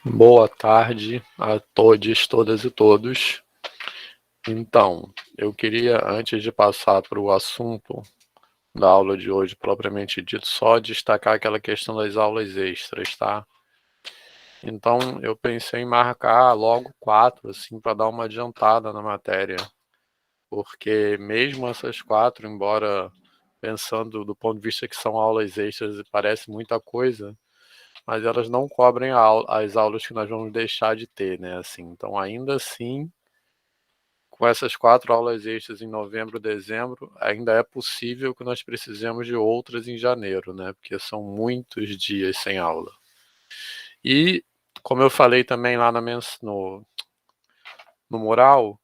Boa tarde a todos, todas e todos. Então, eu queria, antes de passar para o assunto da aula de hoje, propriamente dito, só destacar aquela questão das aulas extras, tá? Então, eu pensei em marcar logo 4, assim, para dar uma adiantada na matéria, porque mesmo essas 4, embora pensando do ponto de vista que são aulas extras e parece muita coisa, mas elas não cobrem as aulas que nós vamos deixar de ter, né? Assim, então, ainda assim, com essas 4 aulas extras em novembro, dezembro, ainda é possível que nós precisemos de outras em janeiro, né? Porque são muitos dias sem aula. E, como eu falei também lá no mural,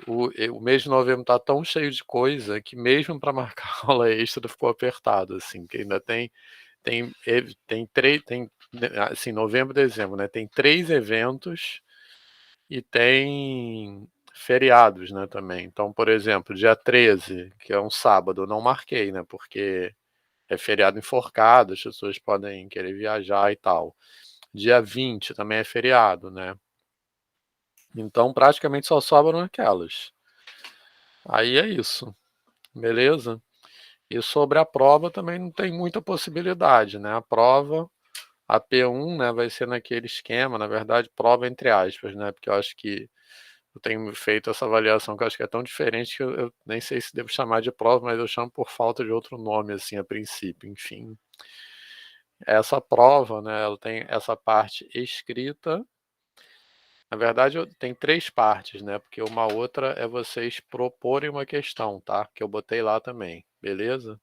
o mês de novembro está tão cheio de coisa que mesmo para marcar aula extra ficou apertado, assim, que ainda tem assim, novembro, dezembro, né? Tem 3 eventos e tem feriados, né, também. Então, por exemplo, dia 13, que é um sábado, eu não marquei, né, porque é feriado enforcado, as pessoas podem querer viajar e tal. Dia 20 também é feriado, né? Então, praticamente só sobram aquelas. Aí é isso, beleza? E sobre a prova também não tem muita possibilidade, né? A prova, a P1, né, vai ser naquele esquema, na verdade, prova entre aspas, né? Porque eu acho que eu tenho feito essa avaliação que eu acho que é tão diferente que eu nem sei se devo chamar de prova, mas eu chamo por falta de outro nome, assim, a princípio, enfim. Essa prova, né, ela tem essa parte escrita. Na verdade, tem 3 partes, né, porque uma outra é vocês proporem uma questão, tá? Que eu botei lá também, beleza?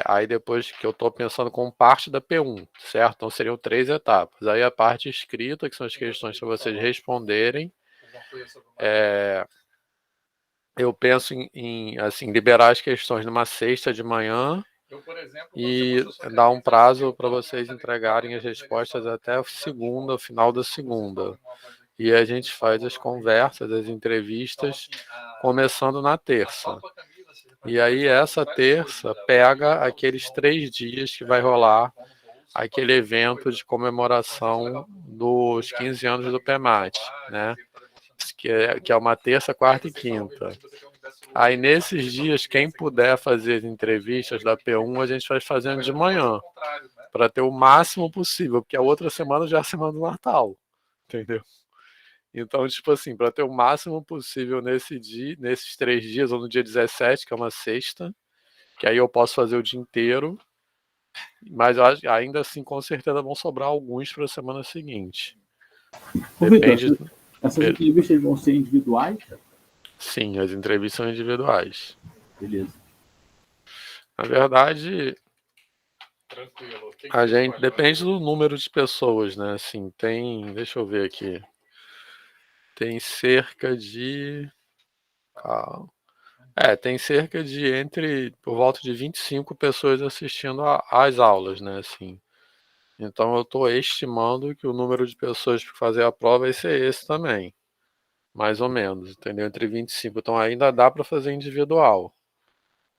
Aí depois que eu estou pensando como parte da P1, certo? Então seriam 3 etapas. Aí a parte escrita, que são as questões para vocês responderem. Eu penso assim, liberar as questões numa sexta de manhã e dar um prazo para vocês entregarem as respostas até a segunda, o final da segunda. E a gente faz as conversas, as entrevistas, começando na terça. E aí essa terça pega aqueles 3 dias que vai rolar aquele evento de comemoração dos 15 anos do PEMAT, né? Que é uma terça, quarta e quinta. Aí nesses dias, quem puder fazer as entrevistas da P1, a gente vai fazendo de manhã, para ter o máximo possível, porque a outra semana já é a semana do Natal, entendeu? Então, tipo assim, para ter o máximo possível nesses 3 dias, ou no dia 17, que é uma sexta, que aí eu posso fazer o dia inteiro, mas ainda assim, com certeza, vão sobrar alguns para a semana seguinte. Ô, Vitor, Depende. essas entrevistas vão ser individuais? Sim, as entrevistas são individuais. Beleza. Na verdade, a gente depende do número de pessoas, né? Assim, deixa eu ver aqui. Tem cerca de, tem cerca de por volta de 25 pessoas assistindo às aulas, né? Assim. Então eu estou estimando que o número de pessoas para fazer a prova vai ser esse também, mais ou menos, entendeu? Entre 25. Então ainda dá para fazer individual.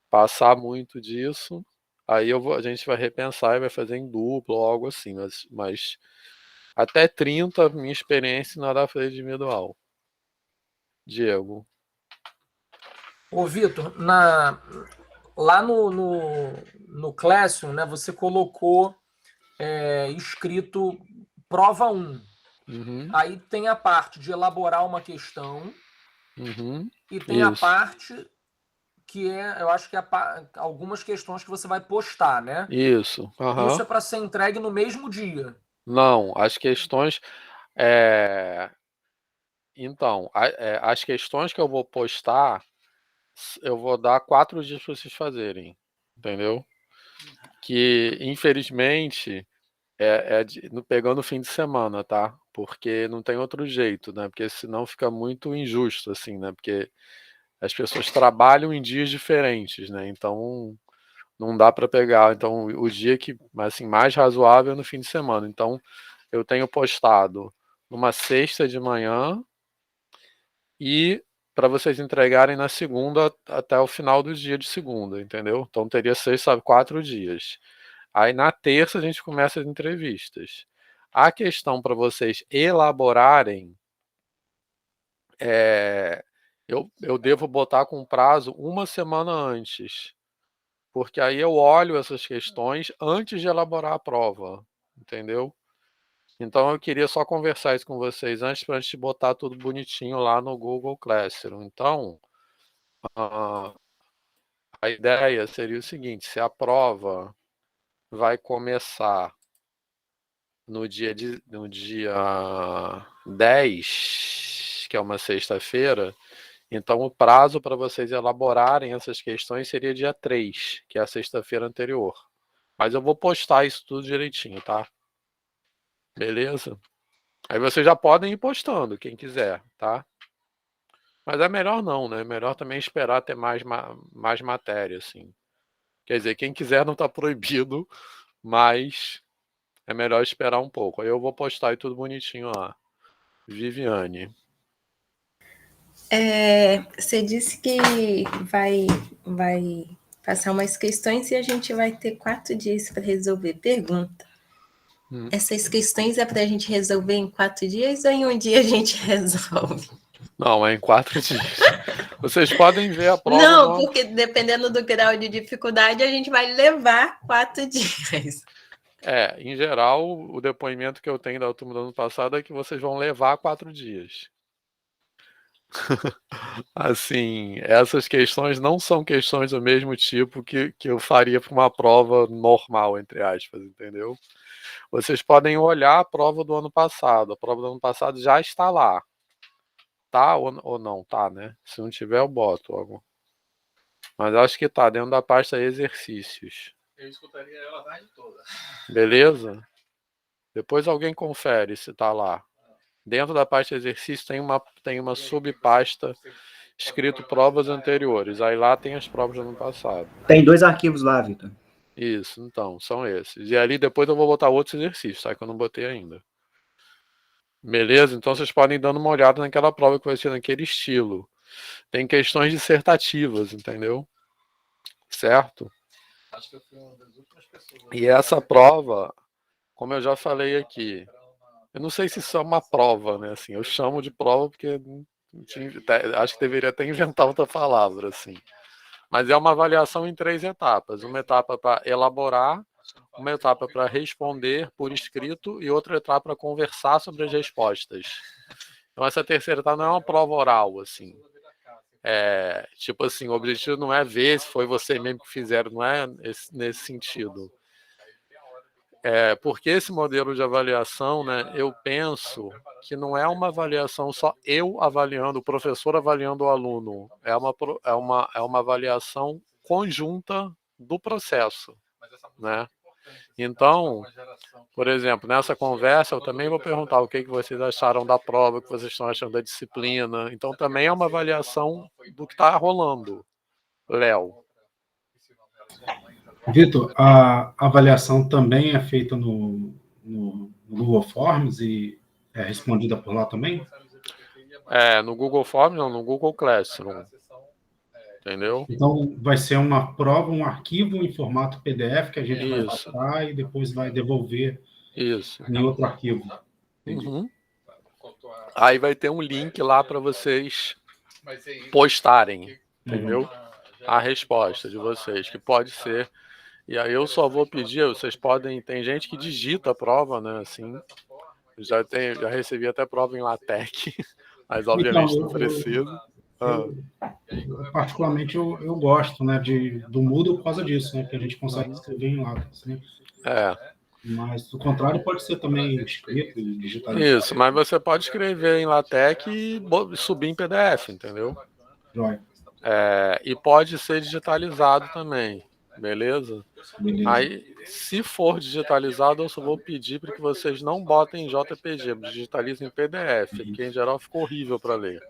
Passar muito disso, aí a gente vai repensar e vai fazer em duplo ou algo assim, mas até 30, minha experiência, não dá pra fazer individual. Diego. Ô, Vitor, lá no Classroom, né, você colocou escrito prova 1. Uhum, Aí tem a parte de elaborar uma questão uhum, e tem a isso, parte que eu acho que é algumas questões que você vai postar, né? isso, Isso aham. é para ser entregue no mesmo dia. Não, as questões, é, então, as questões que eu vou postar, eu vou dar 4 dias para vocês fazerem, entendeu? Que, infelizmente, pegando o fim de semana, tá? Porque não tem outro jeito, né? Porque senão fica muito injusto, assim, né? Porque as pessoas trabalham em dias diferentes, né? Então não dá para pegar. Então o dia que, assim, mais razoável é no fim de semana. Então eu tenho postado numa sexta de manhã e para vocês entregarem na segunda até o final do dia de segunda, entendeu? Então teria 6, sabe, 4 dias. Aí na terça a gente começa as entrevistas. A questão para vocês elaborarem, eu devo botar com prazo 1 semana antes, porque aí eu olho essas questões antes de elaborar a prova, entendeu? Então eu queria só conversar isso com vocês antes, para a gente botar tudo bonitinho lá no Google Classroom. Então, a ideia seria o seguinte: se a prova vai começar no dia 10, que é uma sexta-feira, então o prazo para vocês elaborarem essas questões seria dia 3, que é a sexta-feira anterior. Mas eu vou postar isso tudo direitinho, tá? Beleza? Aí vocês já podem ir postando, quem quiser, tá? Mas é melhor não, né? É melhor também esperar ter mais matéria, assim. Quer dizer, quem quiser não está proibido, mas é melhor esperar um pouco. Aí eu vou postar aí tudo bonitinho lá. Viviane. Você disse que vai passar umas questões e a gente vai ter 4 dias para resolver. Pergunta. Essas questões é para a gente resolver em 4 dias ou em um dia a gente resolve? Não, é em 4 dias. Vocês podem ver a prova. Não, porque dependendo do grau de dificuldade, a gente vai levar 4 dias. Em geral, o depoimento que eu tenho da turma do ano passado é que vocês vão levar 4 dias. Assim, essas questões não são questões do mesmo tipo que eu faria para uma prova normal, entre aspas, entendeu? Vocês podem olhar a prova do ano passado. A prova do ano passado já está lá. Tá ou não? Tá, né? Se não tiver, eu boto algo. Mas acho que tá dentro da pasta exercícios. Eu escutaria ela a tarde toda. Beleza? Depois alguém confere se tá lá. Dentro da pasta exercício tem uma subpasta escrito provas anteriores. Aí lá tem as provas do ano passado. Tem 2 arquivos lá, Vitor. Isso, então, são esses. E ali depois eu vou botar outros exercícios, tá? Que eu não botei ainda. Beleza? Então vocês podem ir dando uma olhada naquela prova que vai ser naquele estilo. Tem questões dissertativas, entendeu? Certo? Acho que eu fui uma das últimas pessoas. E essa prova, como eu já falei aqui, eu não sei se isso é uma prova, né? Assim, eu chamo de prova porque acho que deveria até inventar outra palavra, assim. Mas é uma avaliação em 3 etapas. Uma etapa para elaborar, uma etapa para responder por escrito e outra etapa para conversar sobre as respostas. Então essa terceira etapa não é uma prova oral, assim. Tipo assim, o objetivo não é ver se foi você mesmo que fizeram, não é nesse sentido. Porque esse modelo de avaliação, né, eu penso que não é uma avaliação só eu avaliando, o professor avaliando o aluno. É uma avaliação conjunta do processo, né? Então, por exemplo, nessa conversa eu também vou perguntar o que vocês acharam da prova, o que vocês estão achando da disciplina. Então também é uma avaliação do que está rolando. Léo. Vitor, a avaliação também é feita no Google Forms e é respondida por lá também? No Google Forms não, no Google Classroom. Entendeu? Então, vai ser uma prova, um arquivo em formato PDF que a gente vai passar e depois vai devolver em outro arquivo. Uhum. Aí vai ter um link lá para vocês postarem, entendeu? A resposta de vocês, que pode ser. E aí eu só vou pedir, vocês podem, tem gente que digita a prova, né, assim. Já recebi até prova em LaTeX, mas obviamente então, não preciso. Particularmente eu gosto, né, do Moodle por causa disso, né, que a gente consegue escrever em LaTeX, né? Mas o contrário pode ser também escrito e digitalizado. Isso, mas você pode escrever em LaTeX e subir em PDF, entendeu? Joia. E pode ser digitalizado também, beleza? Aí, se for digitalizado, eu só vou pedir para que vocês não botem em JPG, digitalizem em PDF, que em geral ficou horrível para ler.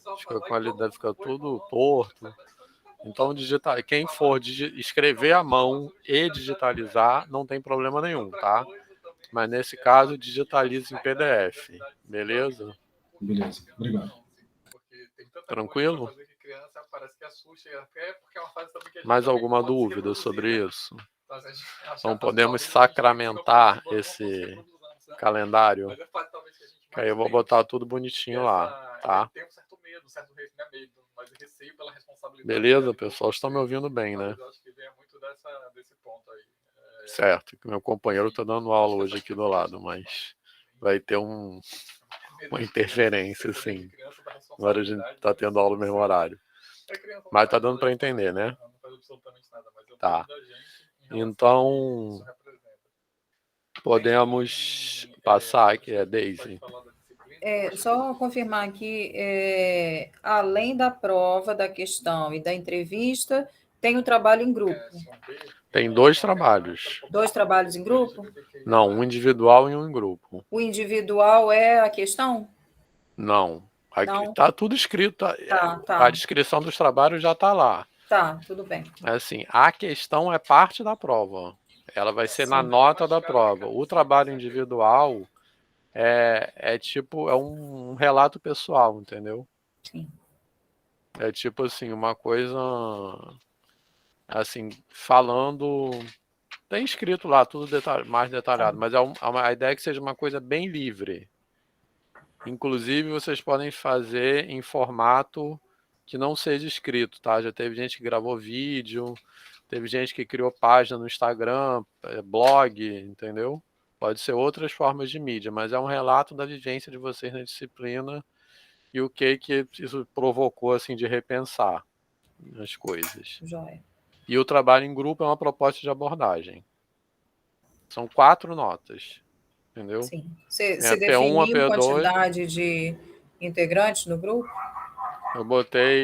Acho que a qualidade fica tudo torto. Então, quem for escrever à mão e digitalizar, não tem problema nenhum, tá? Mas nesse caso, digitalize em PDF, beleza? Beleza, obrigado. Tranquilo? Mais alguma dúvida sobre isso? Então podemos sacramentar esse calendário, que aí eu vou botar tudo bonitinho lá, tá? Beleza, pessoal? Estão me ouvindo bem, né? Certo, que meu companheiro está dando aula hoje aqui do lado, mas vai ter uma interferência, sim. Agora a gente está tendo aula no mesmo horário. Mas tá dando para entender, né? Tá. Então, podemos passar aqui, Deise. Só confirmar aqui, além da prova, da questão e da entrevista, tem o trabalho em grupo. Tem 2 trabalhos. 2 trabalhos em grupo? Não, um individual e um em grupo. O individual é a questão? Não. Aqui Não. tá tudo escrito. Tá. A descrição dos trabalhos já tá lá. Tá, tudo bem. Assim, a questão é parte da prova. Ela vai ser na nota da prova. O trabalho individual é tipo, é um relato pessoal, entendeu? Sim. É tipo assim, uma coisa assim, falando. Tem escrito lá tudo mais detalhado, mas a ideia é que seja uma coisa bem livre. Inclusive, vocês podem fazer em formato que não seja escrito, tá? Já teve gente que gravou vídeo, teve gente que criou página no Instagram, blog, entendeu? Pode ser outras formas de mídia, mas é um relato da vivência de vocês na disciplina e o que isso provocou, assim, de repensar as coisas. Joia. E o trabalho em grupo é uma proposta de abordagem. São 4 notas. Entendeu? Sim. Você definiu P1, a quantidade de integrantes no grupo? Eu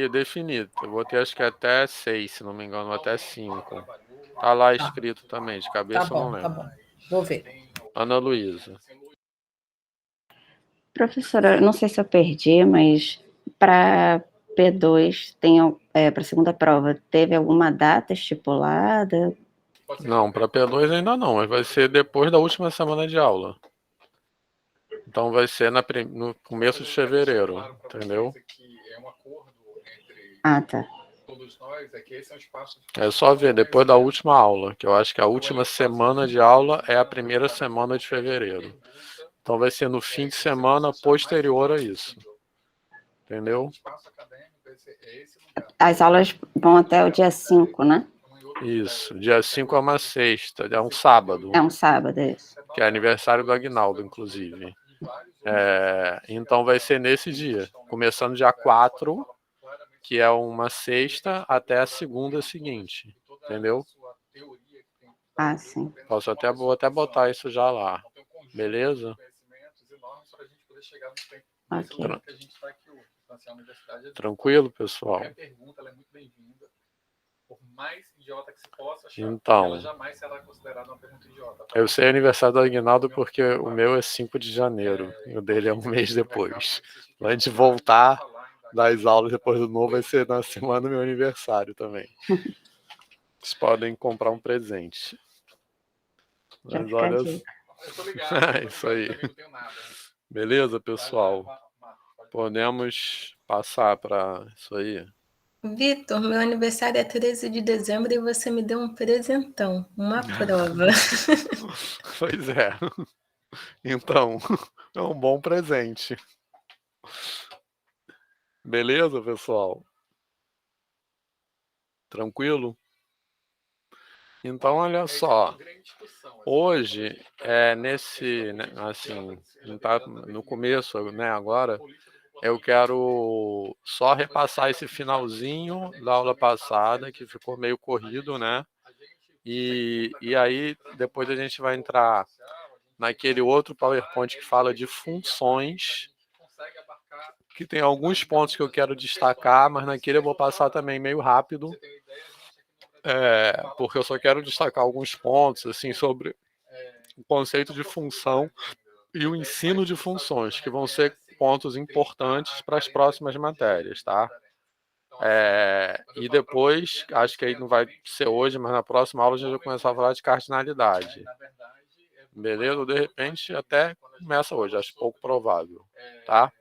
defini. Eu botei acho que até 6, se não me engano, até 5. Tá lá escrito também, de cabeça eu não lembro. Tá bom. Vou ver. Ana Luísa. Professora, eu não sei se eu perdi, mas para P2, para a segunda prova, teve alguma data estipulada? Não, para P2 ainda não, mas vai ser depois da última semana de aula. Então vai ser no começo de fevereiro, entendeu? Ah, tá. É só ver depois da última aula, que eu acho que a última semana de aula é a primeira semana de fevereiro. Então vai ser no fim de semana posterior a isso. Entendeu? As aulas vão até o dia 5, né? Isso, dia 5 é uma sexta, é um sábado. É um sábado, é isso. Que é aniversário do Aguinaldo, inclusive. Então vai ser nesse dia, começando dia 4, que é uma sexta, até a segunda seguinte, entendeu? Ah, sim. Vou até botar isso já lá, beleza? Ok. Tranquilo, pessoal? Então, eu sei aniversário do Aguinaldo porque o meu é 5 de janeiro, e o dele é um mês depois. Antes de voltar das aulas depois do novo, vai ser na semana do meu aniversário também. Vocês podem comprar um presente. Mas olha, é isso aí. Beleza, pessoal? Podemos passar para isso aí? Vitor, meu aniversário é 13 de dezembro e você me deu um presentão, uma prova. Pois é. Então, é um bom presente. Beleza, pessoal? Tranquilo? Então, olha só. Hoje, assim, tá no começo, né, agora, eu quero só repassar esse finalzinho da aula passada, que ficou meio corrido, né? E aí, depois a gente vai entrar naquele outro PowerPoint que fala de funções, que tem alguns pontos que eu quero destacar, mas naquele eu vou passar também meio rápido, porque eu só quero destacar alguns pontos assim, sobre o conceito de função e o ensino de funções, que vão ser pontos importantes para as próximas matérias, tá? E depois, acho que aí não vai ser hoje, mas na próxima aula a gente vai começar a falar de cardinalidade. Beleza? De repente até começa hoje, acho pouco provável, tá?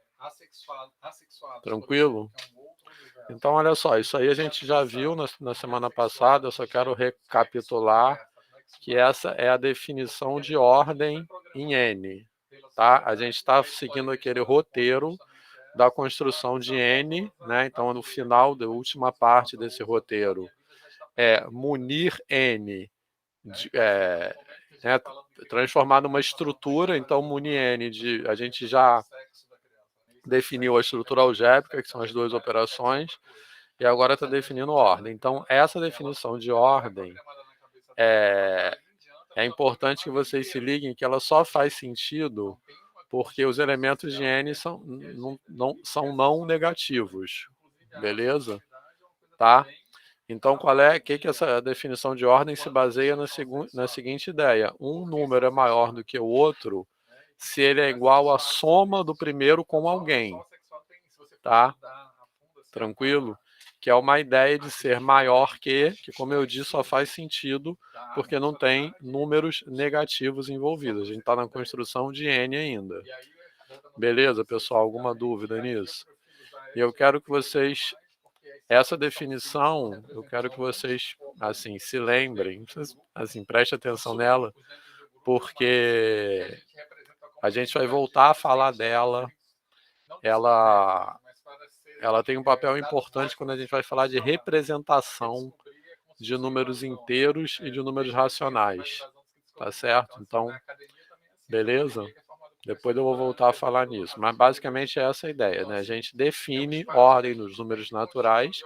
Tranquilo? Então, olha só, isso aí a gente já viu na semana passada, eu só quero recapitular que essa é a definição de ordem em N. Tá? A gente está seguindo aquele roteiro da construção de N, né? Então, no final da última parte desse roteiro, munir N, né, transformar numa estrutura. Então, munir N, a gente já definiu a estrutura algébrica, que são as duas operações, e agora está definindo ordem. Então, essa definição de ordem é importante que vocês se liguem que ela só faz sentido porque os elementos de N são não negativos, beleza? Tá? Então, que essa definição de ordem se baseia na seguinte ideia: um número é maior do que o outro se ele é igual à soma do primeiro com alguém, tá? Tranquilo? Que é uma ideia de ser maior que, como eu disse, só faz sentido porque não tem números negativos envolvidos. A gente está na construção de N ainda. Beleza, pessoal? Alguma dúvida nisso? E eu quero que vocês... Essa definição, eu quero que vocês, assim, se lembrem, assim, preste atenção nela, porque a gente vai voltar a falar dela. Ela tem um papel importante quando a gente vai falar de representação de números inteiros e de números racionais. Tá certo? Então, beleza? Depois eu vou voltar a falar nisso. Mas basicamente é essa a ideia, né? A gente define ordem nos números naturais,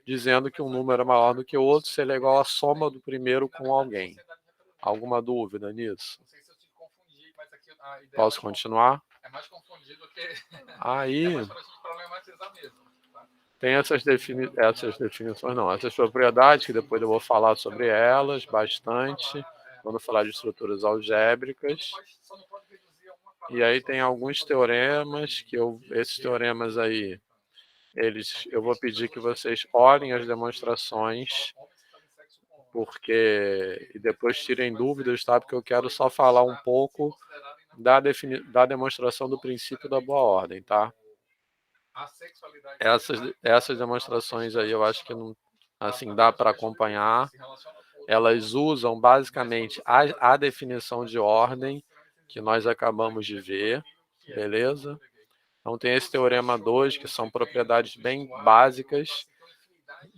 dizendo que um número é maior do que o outro se ele é igual à soma do primeiro com alguém. Alguma dúvida nisso? Posso continuar? Aí tem essas definições, não, essas propriedades, que depois eu vou falar sobre elas bastante, quando falar de estruturas algébricas. E aí tem alguns teoremas, esses teoremas aí, eu vou pedir que vocês olhem as demonstrações, e depois tirem dúvidas, tá? Porque eu quero só falar um pouco da demonstração do princípio da boa ordem, tá? Essas demonstrações aí eu acho que não, assim, dá para acompanhar. Elas usam basicamente a definição de ordem que nós acabamos de ver, beleza? Então tem esse teorema 2, que são propriedades bem básicas,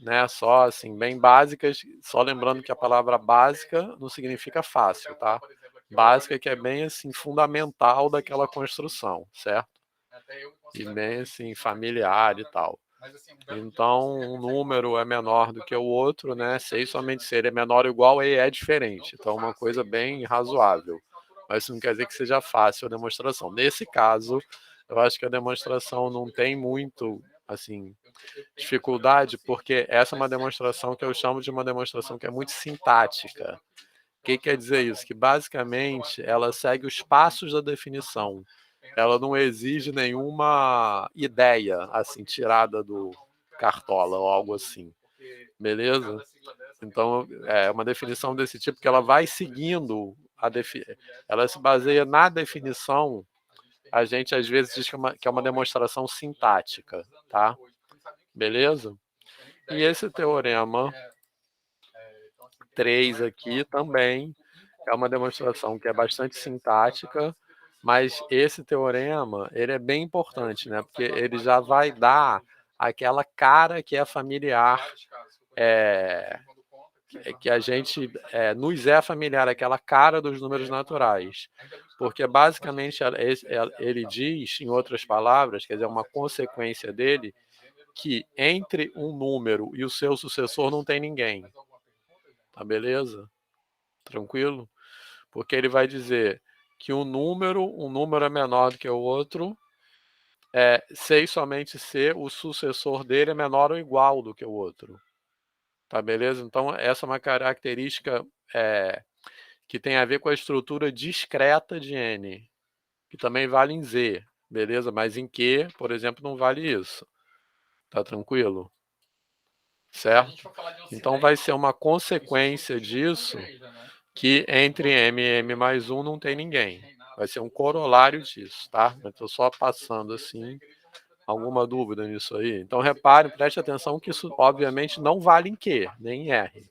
né? Só assim, bem básicas, só lembrando que a palavra básica não significa fácil, tá? Básica que é bem assim fundamental daquela construção, certo? E bem assim familiar e tal. Então, um número é menor do que o outro, né? Somente se ele é menor ou igual, ele é diferente. Então, uma coisa bem razoável. Mas isso não quer dizer que seja fácil a demonstração. Nesse caso, eu acho que a demonstração não tem muito, assim, dificuldade, porque essa é uma demonstração que eu chamo de uma demonstração que é muito sintática. O que quer dizer isso? Que, basicamente, ela segue os passos da definição. Ela não exige nenhuma ideia, assim, tirada do Cartola ou algo assim. Beleza? Então, é uma definição desse tipo que ela vai seguindo, ela se baseia na definição. A gente, às vezes, diz que é uma demonstração sintática, tá? Beleza? E esse teorema 3 aqui também é uma demonstração que é bastante sintática, mas esse teorema, ele é bem importante, né? Porque ele já vai dar aquela cara que é familiar, que a gente nos é familiar, aquela cara dos números naturais. Porque, basicamente, ele diz, em outras palavras, quer dizer, uma consequência dele, que entre um número e o seu sucessor não tem ninguém. Tá beleza? Tranquilo? Porque ele vai dizer que um número é menor do que o outro, somente se o sucessor dele é menor ou igual do que o outro. Tá beleza? Então, essa é uma característica que tem a ver com a estrutura discreta de N, que também vale em Z, beleza? Mas em Q, por exemplo, não vale isso. Tá tranquilo? Certo? Então, vai ser uma consequência disso que entre M e M mais 1 não tem ninguém. Vai ser um corolário disso, tá? Eu estou só passando assim. Alguma dúvida nisso aí? Então, repare, preste atenção que isso, obviamente, não vale em Q, nem em R.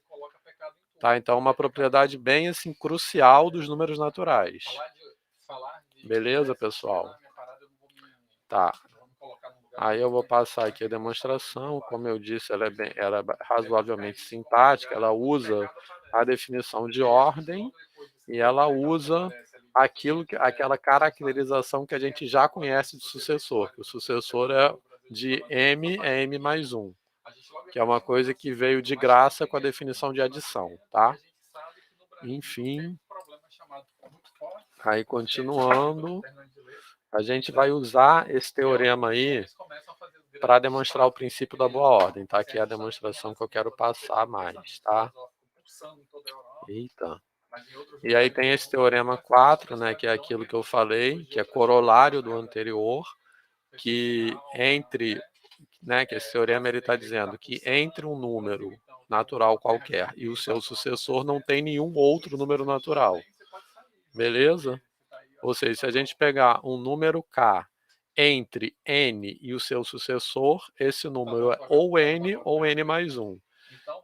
Tá? Então, uma propriedade bem assim, crucial dos números naturais. Beleza, pessoal? Tá. Aí eu vou passar aqui a demonstração. Como eu disse, ela é razoavelmente simpática. Ela usa a definição de ordem e ela usa aquela caracterização que a gente já conhece de sucessor. Que o sucessor é de M é M mais 1, que é uma coisa que veio de graça com a definição de adição, tá? Enfim, aí continuando, a gente vai usar esse teorema aí para demonstrar o princípio da boa ordem, tá? Que é a demonstração que eu quero passar mais, tá? Eita. E aí tem esse teorema 4, né, que é aquilo que eu falei, que é corolário do anterior, que que esse teorema ele está dizendo que entre um número natural qualquer e o seu sucessor não tem nenhum outro número natural. Beleza? Ou seja, se a gente pegar um número k entre n e o seu sucessor, esse número é ou n mais 1.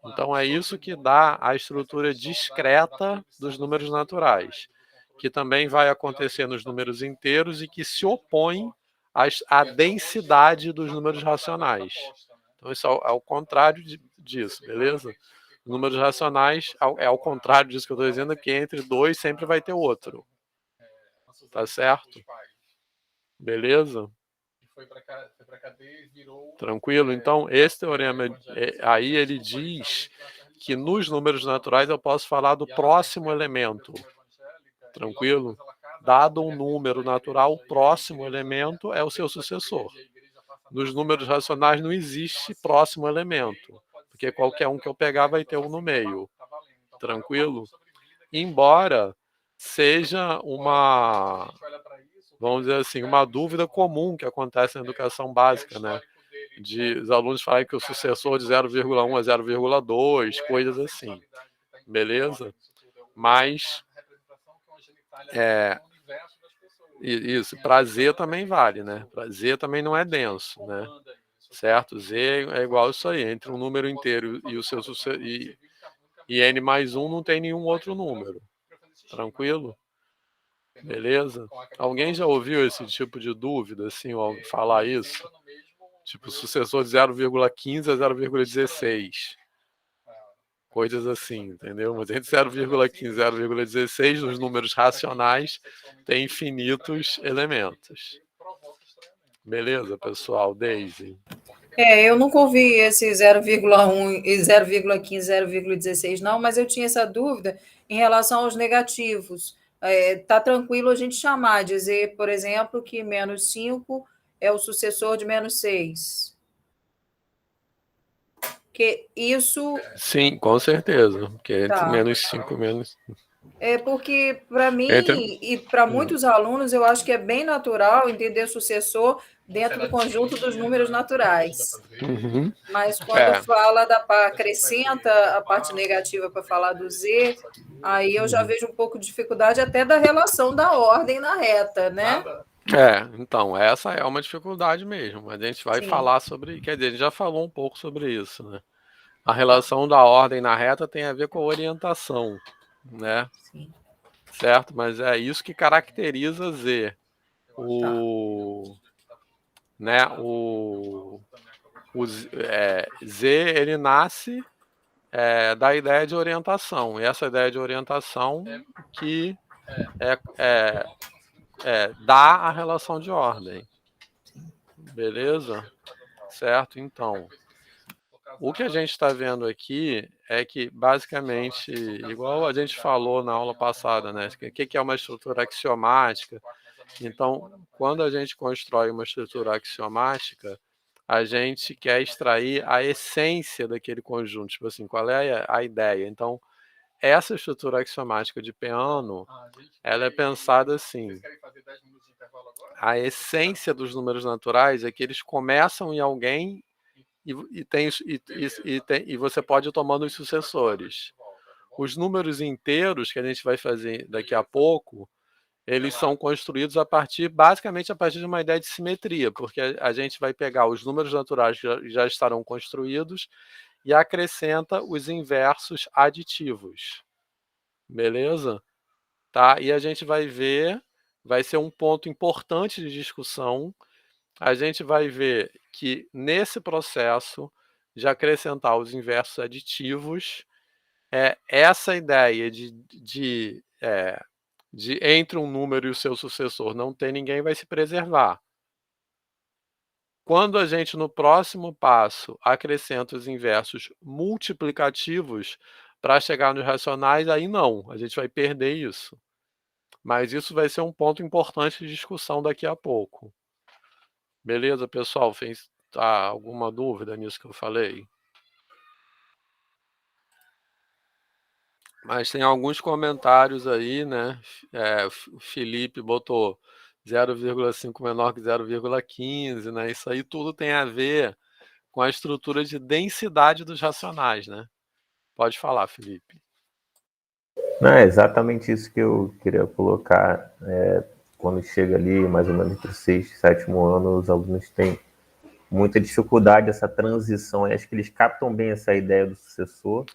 Então, é isso que dá a estrutura discreta dos números naturais, que também vai acontecer nos números inteiros e que se opõe à densidade dos números racionais. Então, isso é o contrário disso, beleza? Números racionais é ao contrário disso que eu estou dizendo, que entre dois sempre vai ter outro. Tá certo? Beleza? Tranquilo? Então, esse teorema aí ele diz que nos números naturais eu posso falar do próximo elemento. Tranquilo? Dado um número natural, o próximo elemento é o seu sucessor. Nos números racionais não existe próximo elemento, porque qualquer um que eu pegar vai ter um no meio. Tranquilo? Embora seja vamos dizer assim, uma dúvida comum que acontece na educação básica, né? De os alunos falarem que o sucessor de 0,1 é 0,2, coisas assim. Beleza? Mas isso, para Z também vale, né? Para Z também não é denso, né? Certo? Z é igual isso aí, entre um número inteiro e o seu sucessor e n mais 1 não tem nenhum outro número. Tranquilo? Beleza? Alguém já ouviu esse tipo de dúvida, assim, ou falar isso? Tipo, sucessor de 0,15 a 0,16. Coisas assim, entendeu? Mas entre 0,15 e 0,16, nos números racionais, tem infinitos elementos. Beleza, pessoal? Daisy? Eu nunca ouvi esse 0,1 e 0,15, 0,16, não, mas eu tinha essa dúvida em relação aos negativos. Tá tranquilo a gente chamar, dizer, por exemplo, que menos 5 é o sucessor de menos 6. Que isso... Sim, com certeza. Porque entre menos 5 menos... porque, para mim e para muitos alunos, eu acho que é bem natural entender sucessor dentro do conjunto dos números naturais. Uhum. Mas quando fala acrescenta a parte negativa para falar do Z, aí eu já vejo um pouco de dificuldade até da relação da ordem na reta, né? Então, essa é uma dificuldade mesmo. A gente vai falar sobre... Quer dizer, a gente já falou um pouco sobre isso, né? A relação da ordem na reta tem a ver com a orientação, né? Sim. Certo? Mas é isso que caracteriza Z. Z, ele nasce da ideia de orientação. E essa ideia de orientação que dá a relação de ordem. Beleza? Certo? Então, o que a gente está vendo aqui é que, basicamente, igual a gente falou na aula passada, né? O que é uma estrutura axiomática? Então, quando a gente constrói uma estrutura axiomática, a gente quer extrair a essência daquele conjunto, tipo assim, qual é a ideia? Então, essa estrutura axiomática de Peano, ela é pensada assim, a essência dos números naturais é que eles começam em alguém e você pode ir tomando os sucessores. Os números inteiros, que a gente vai fazer daqui a pouco, eles são construídos basicamente a partir de uma ideia de simetria, porque a gente vai pegar os números naturais que já estarão construídos e acrescenta os inversos aditivos. Beleza? Tá? E a gente vai ver, vai ser um ponto importante de discussão, a gente vai ver que nesse processo de acrescentar os inversos aditivos, essa ideia de entre um número e o seu sucessor não ter ninguém vai se preservar. Quando a gente, no próximo passo, acrescenta os inversos multiplicativos para chegar nos racionais, aí não, a gente vai perder isso. Mas isso vai ser um ponto importante de discussão daqui a pouco. Beleza, pessoal? Alguma dúvida nisso que eu falei? Mas tem alguns comentários aí, né? O Felipe botou 0,5 menor que 0,15, né? Isso aí tudo tem a ver com a estrutura de densidade dos racionais, né? Pode falar, Felipe. Não, é exatamente isso que eu queria colocar. Quando chega ali, mais ou menos entre o sexto e sétimo ano, os alunos têm muita dificuldade essa transição. Acho que eles captam bem essa ideia do sucessor,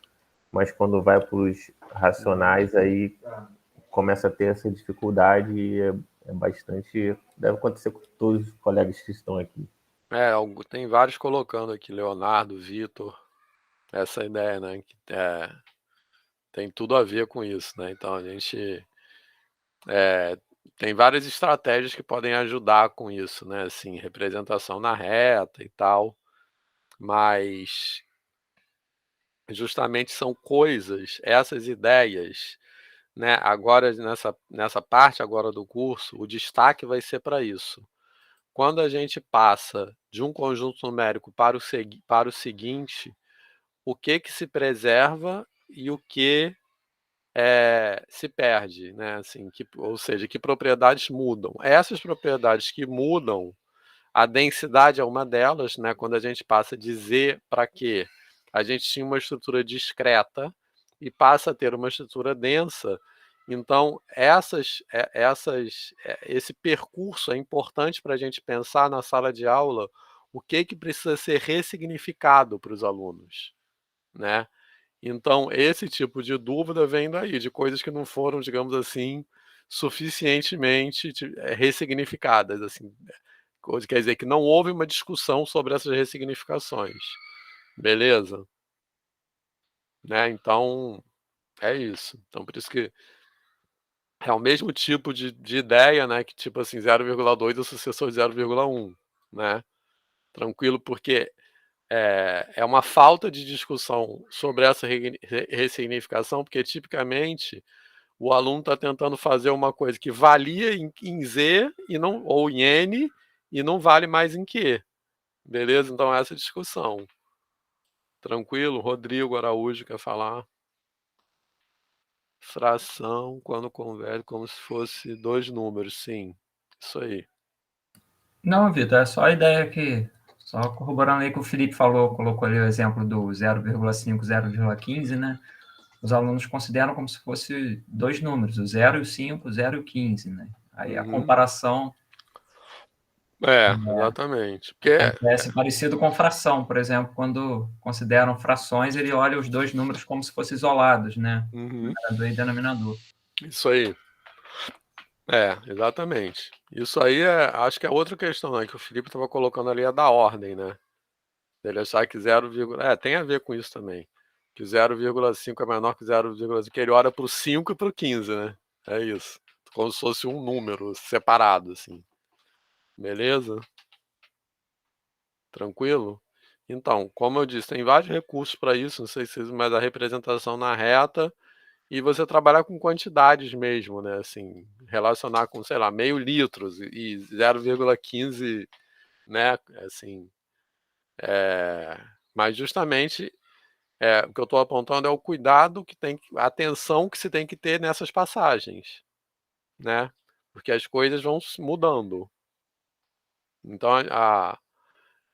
mas quando vai para os racionais, aí começa a ter essa dificuldade e é bastante... Deve acontecer com todos os colegas que estão aqui. Tem vários colocando aqui, Leonardo, Vitor, essa ideia, né? Que tem tudo a ver com isso, né? Então a gente tem várias estratégias que podem ajudar com isso, né? Assim, representação na reta e tal, mas justamente são coisas, essas ideias, né? Agora, nessa parte agora do curso, o destaque vai ser para isso. Quando a gente passa de um conjunto numérico para o seguinte, o que se preserva e o que se perde, né? Assim, ou seja, que propriedades mudam. Essas propriedades que mudam, a densidade é uma delas, né? Quando a gente passa de Z para Q, a gente tinha uma estrutura discreta e passa a ter uma estrutura densa. Então, esse percurso é importante para a gente pensar na sala de aula o que precisa ser ressignificado para os alunos, né? Então, esse tipo de dúvida vem daí, de coisas que não foram, digamos assim, suficientemente ressignificadas, assim, quer dizer que não houve uma discussão sobre essas ressignificações, beleza? Né? Então, é isso. Então, por isso que é o mesmo tipo de ideia, né? Que tipo assim, 0,2 é o sucessor de 0,1, né? Tranquilo, porque é uma falta de discussão sobre essa ressignificação, porque tipicamente o aluno está tentando fazer uma coisa que valia em Z ou em N e não vale mais em Q. Beleza? Então essa discussão. Tranquilo? Rodrigo Araújo quer falar. Fração quando converte como se fosse dois números, sim. Isso aí. Não, Vitor, é só a ideia que... Só corroborando aí que o Felipe falou, colocou ali o exemplo do 0,5, 0,15, né? Os alunos consideram como se fosse dois números, o 0 e o 5, o 0 e o 15, né? Aí a comparação... Exatamente. Porque acontece parecido com fração, por exemplo, quando consideram frações, ele olha os dois números como se fossem isolados, né? Numerador e denominador. Isso aí. Exatamente. Isso aí acho que é outra questão, né? Que o Felipe estava colocando ali, é da ordem, né? Ele achar que 0, tem a ver com isso também. Que 0,5 é menor que 0,5, que ele olha para o 5 e para o 15, né? É isso. Como se fosse um número separado, assim. Beleza? Tranquilo? Então, como eu disse, tem vários recursos para isso, não sei se mais a representação na reta, e você trabalhar com quantidades mesmo, né? Assim, relacionar com, sei lá, meio litros e 0,15, né? Assim, mas justamente o que eu estou apontando é o cuidado a atenção que se tem que ter nessas passagens, né? Porque as coisas vão mudando. Então, a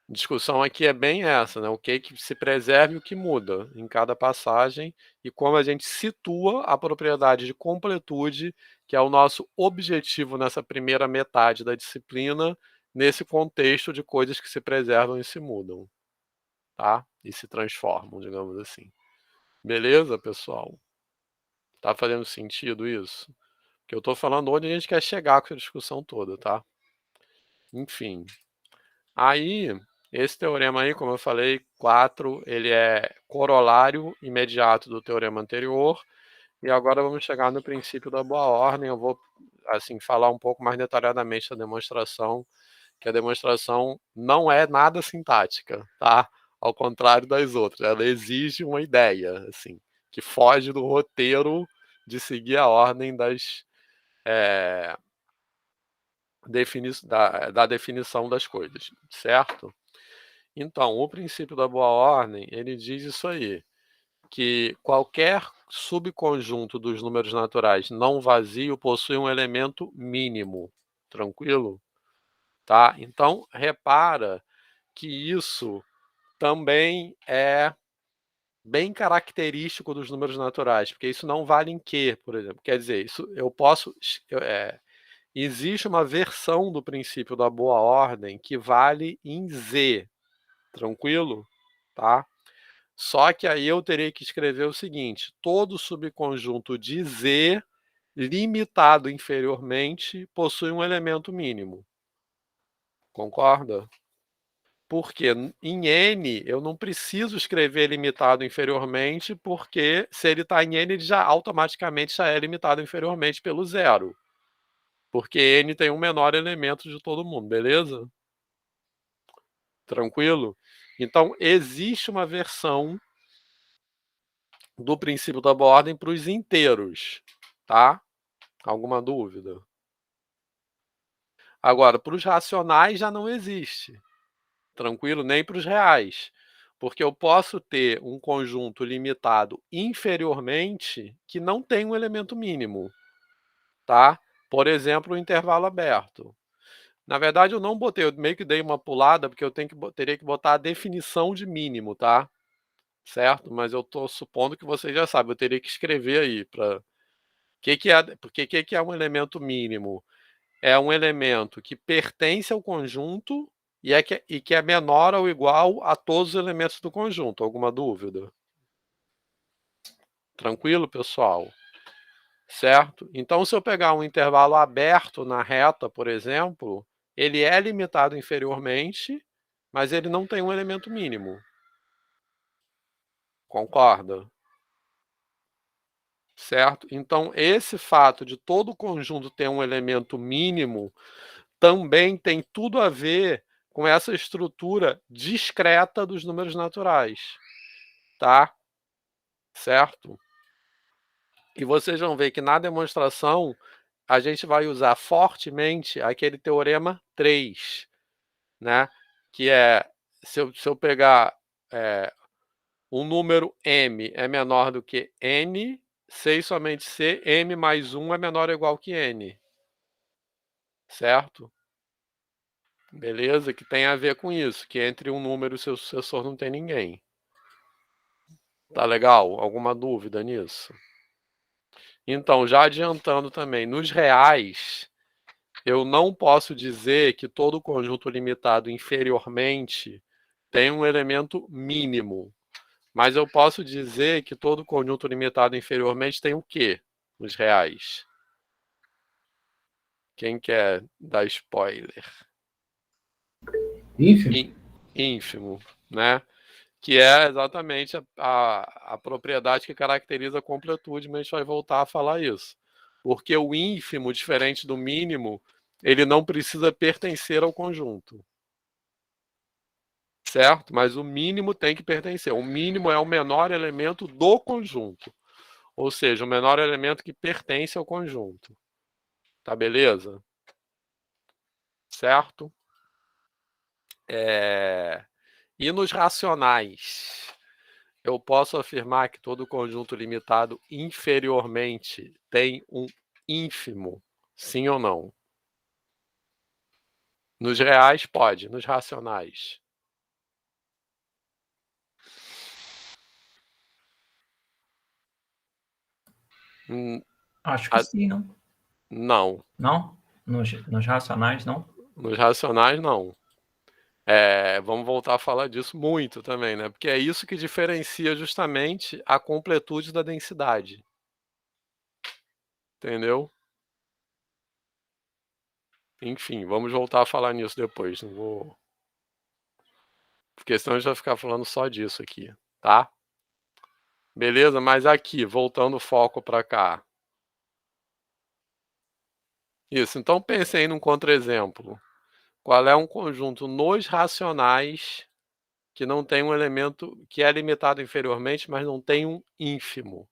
discussão aqui é bem essa, né? O que se preserva e o que muda em cada passagem e como a gente situa a propriedade de completude, que é o nosso objetivo nessa primeira metade da disciplina, nesse contexto de coisas que se preservam e se mudam. tá? E se transformam, digamos assim. Beleza, pessoal? Tá fazendo sentido isso? Porque eu estou falando onde a gente quer chegar com a discussão toda, tá? Enfim. Aí, esse teorema aí, como eu falei, 4, ele é corolário imediato do teorema anterior. E agora vamos chegar no princípio da boa ordem. Eu vou, assim, falar um pouco mais detalhadamente da demonstração, que a demonstração não é nada sintática, tá? Ao contrário das outras. Ela exige uma ideia, assim, que foge do roteiro de seguir a ordem das da definição das coisas, certo? Então, o princípio da boa ordem, ele diz isso aí, que qualquer subconjunto dos números naturais não vazio possui um elemento mínimo, tranquilo? Tá? Então, repara que isso também é bem característico dos números naturais, porque isso não vale em Q, por exemplo. Quer dizer, isso eu posso... existe uma versão do princípio da boa ordem que vale em Z, tranquilo? Tá? Só que aí eu teria que escrever o seguinte: todo subconjunto de Z limitado inferiormente possui um elemento mínimo. Concorda? Porque em N eu não preciso escrever limitado inferiormente, porque se ele está em N, ele já automaticamente já é limitado inferiormente pelo zero. Porque N tem um menor elemento de todo mundo, beleza? Tranquilo? Então, existe uma versão do princípio da boa ordem para os inteiros, tá? Alguma dúvida? Agora, para os racionais já não existe, tranquilo? Nem para os reais, porque eu posso ter um conjunto limitado inferiormente que não tem um elemento mínimo, tá? Por exemplo, o intervalo aberto. Na verdade, eu não botei, eu meio que dei uma pulada, porque eu teria que botar a definição de mínimo, tá? Certo? Mas eu estou supondo que vocês já sabem, eu teria que escrever aí para... Porque que é um elemento mínimo? É um elemento que pertence ao conjunto e que é menor ou igual a todos os elementos do conjunto. Alguma dúvida? Tranquilo, pessoal? Certo? Então, se eu pegar um intervalo aberto na reta, por exemplo, ele é limitado inferiormente, mas ele não tem um elemento mínimo. Concorda? Certo? Então, esse fato de todo o conjunto ter um elemento mínimo também tem tudo a ver com essa estrutura discreta dos números naturais, tá? Certo? E vocês vão ver que na demonstração a gente vai usar fortemente aquele teorema 3, né? Que é, se eu pegar um número m é menor do que n, C e somente C, m mais 1 é menor ou igual que n. Certo? Beleza? Que tem a ver com isso, que entre um número e seu sucessor não tem ninguém. Tá legal? Alguma dúvida nisso? Então, já adiantando também, nos reais, eu não posso dizer que todo conjunto limitado inferiormente tem um elemento mínimo. Mas eu posso dizer que todo conjunto limitado inferiormente tem o quê nos reais? Quem quer dar spoiler? Ínfimo. Ínfimo, né? Que é exatamente a propriedade que caracteriza a completude, mas a gente vai voltar a falar isso. Porque o ínfimo, diferente do mínimo, ele não precisa pertencer ao conjunto. Certo? Mas o mínimo tem que pertencer. O mínimo é o menor elemento do conjunto. Ou seja, o menor elemento que pertence ao conjunto. Tá beleza? Certo? E nos racionais? Eu posso afirmar que todo conjunto limitado inferiormente tem um ínfimo, sim ou não? Nos reais, pode. Nos racionais. Acho que sim, não? Não. Não? Nos racionais, não? Nos racionais, não. Vamos voltar a falar disso muito também, né? Porque é isso que diferencia justamente a completude da densidade. Entendeu? Enfim, vamos voltar a falar nisso depois. Não vou... Porque senão a gente vai ficar falando só disso aqui, tá? Beleza? Mas aqui, voltando o foco para cá. Isso, então pensei num contra-exemplo. Qual é um conjunto nos racionais que não tem um elemento que é limitado inferiormente, mas não tem um ínfimo?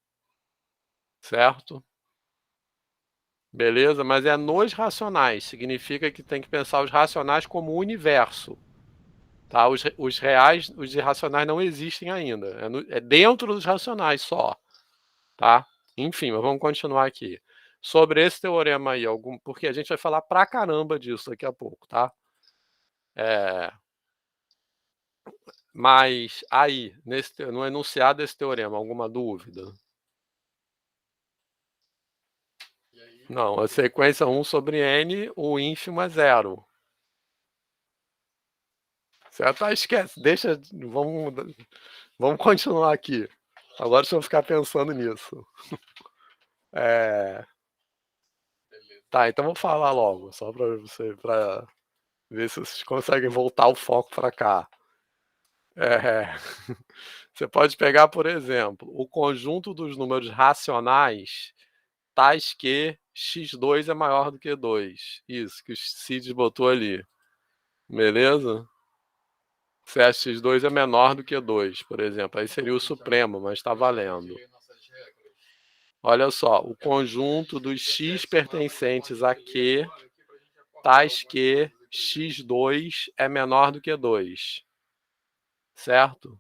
Certo? Beleza? Mas é nos racionais. Significa que tem que pensar os racionais como universo. Tá? Os reais, os irracionais não existem ainda. É dentro dos racionais só. Tá? Enfim, mas vamos continuar aqui. Sobre esse teorema aí, porque a gente vai falar pra caramba disso daqui a pouco, tá? Mas aí, no enunciado desse teorema, alguma dúvida? Não, a sequência 1 sobre n, o ínfimo é 0. Certo? Esquece, deixa, vamos continuar aqui. Agora deixa eu ficar pensando nisso. Tá, então vou falar logo, só para ver se vocês conseguem voltar o foco para cá. Você pode pegar, por exemplo, o conjunto dos números racionais tais que x2 é maior do que 2. Isso, que o Cid botou ali. Beleza? Se x2 é menor do que 2, por exemplo. Aí seria o supremo, mas está valendo. Olha só, o conjunto dos x pertencentes a Q, tais que x2 é menor do que 2. Certo?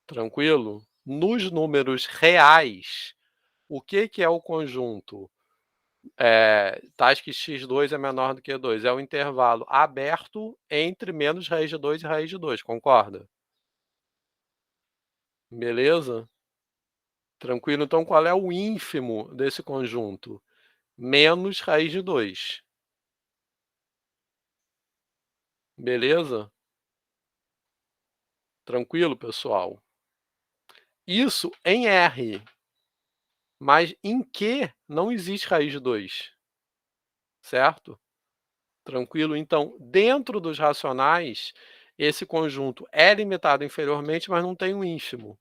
Tranquilo? Nos números reais, o que é o conjunto? Tais que x2 é menor do que 2. É o intervalo aberto entre menos raiz de 2 e raiz de 2. Concorda? Beleza? Tranquilo? Então, qual é o ínfimo desse conjunto? Menos raiz de 2. Beleza? Tranquilo, pessoal? Isso em R. Mas em Q não existe raiz de 2. Certo? Tranquilo? Então, dentro dos racionais, esse conjunto é limitado inferiormente, mas não tem um ínfimo.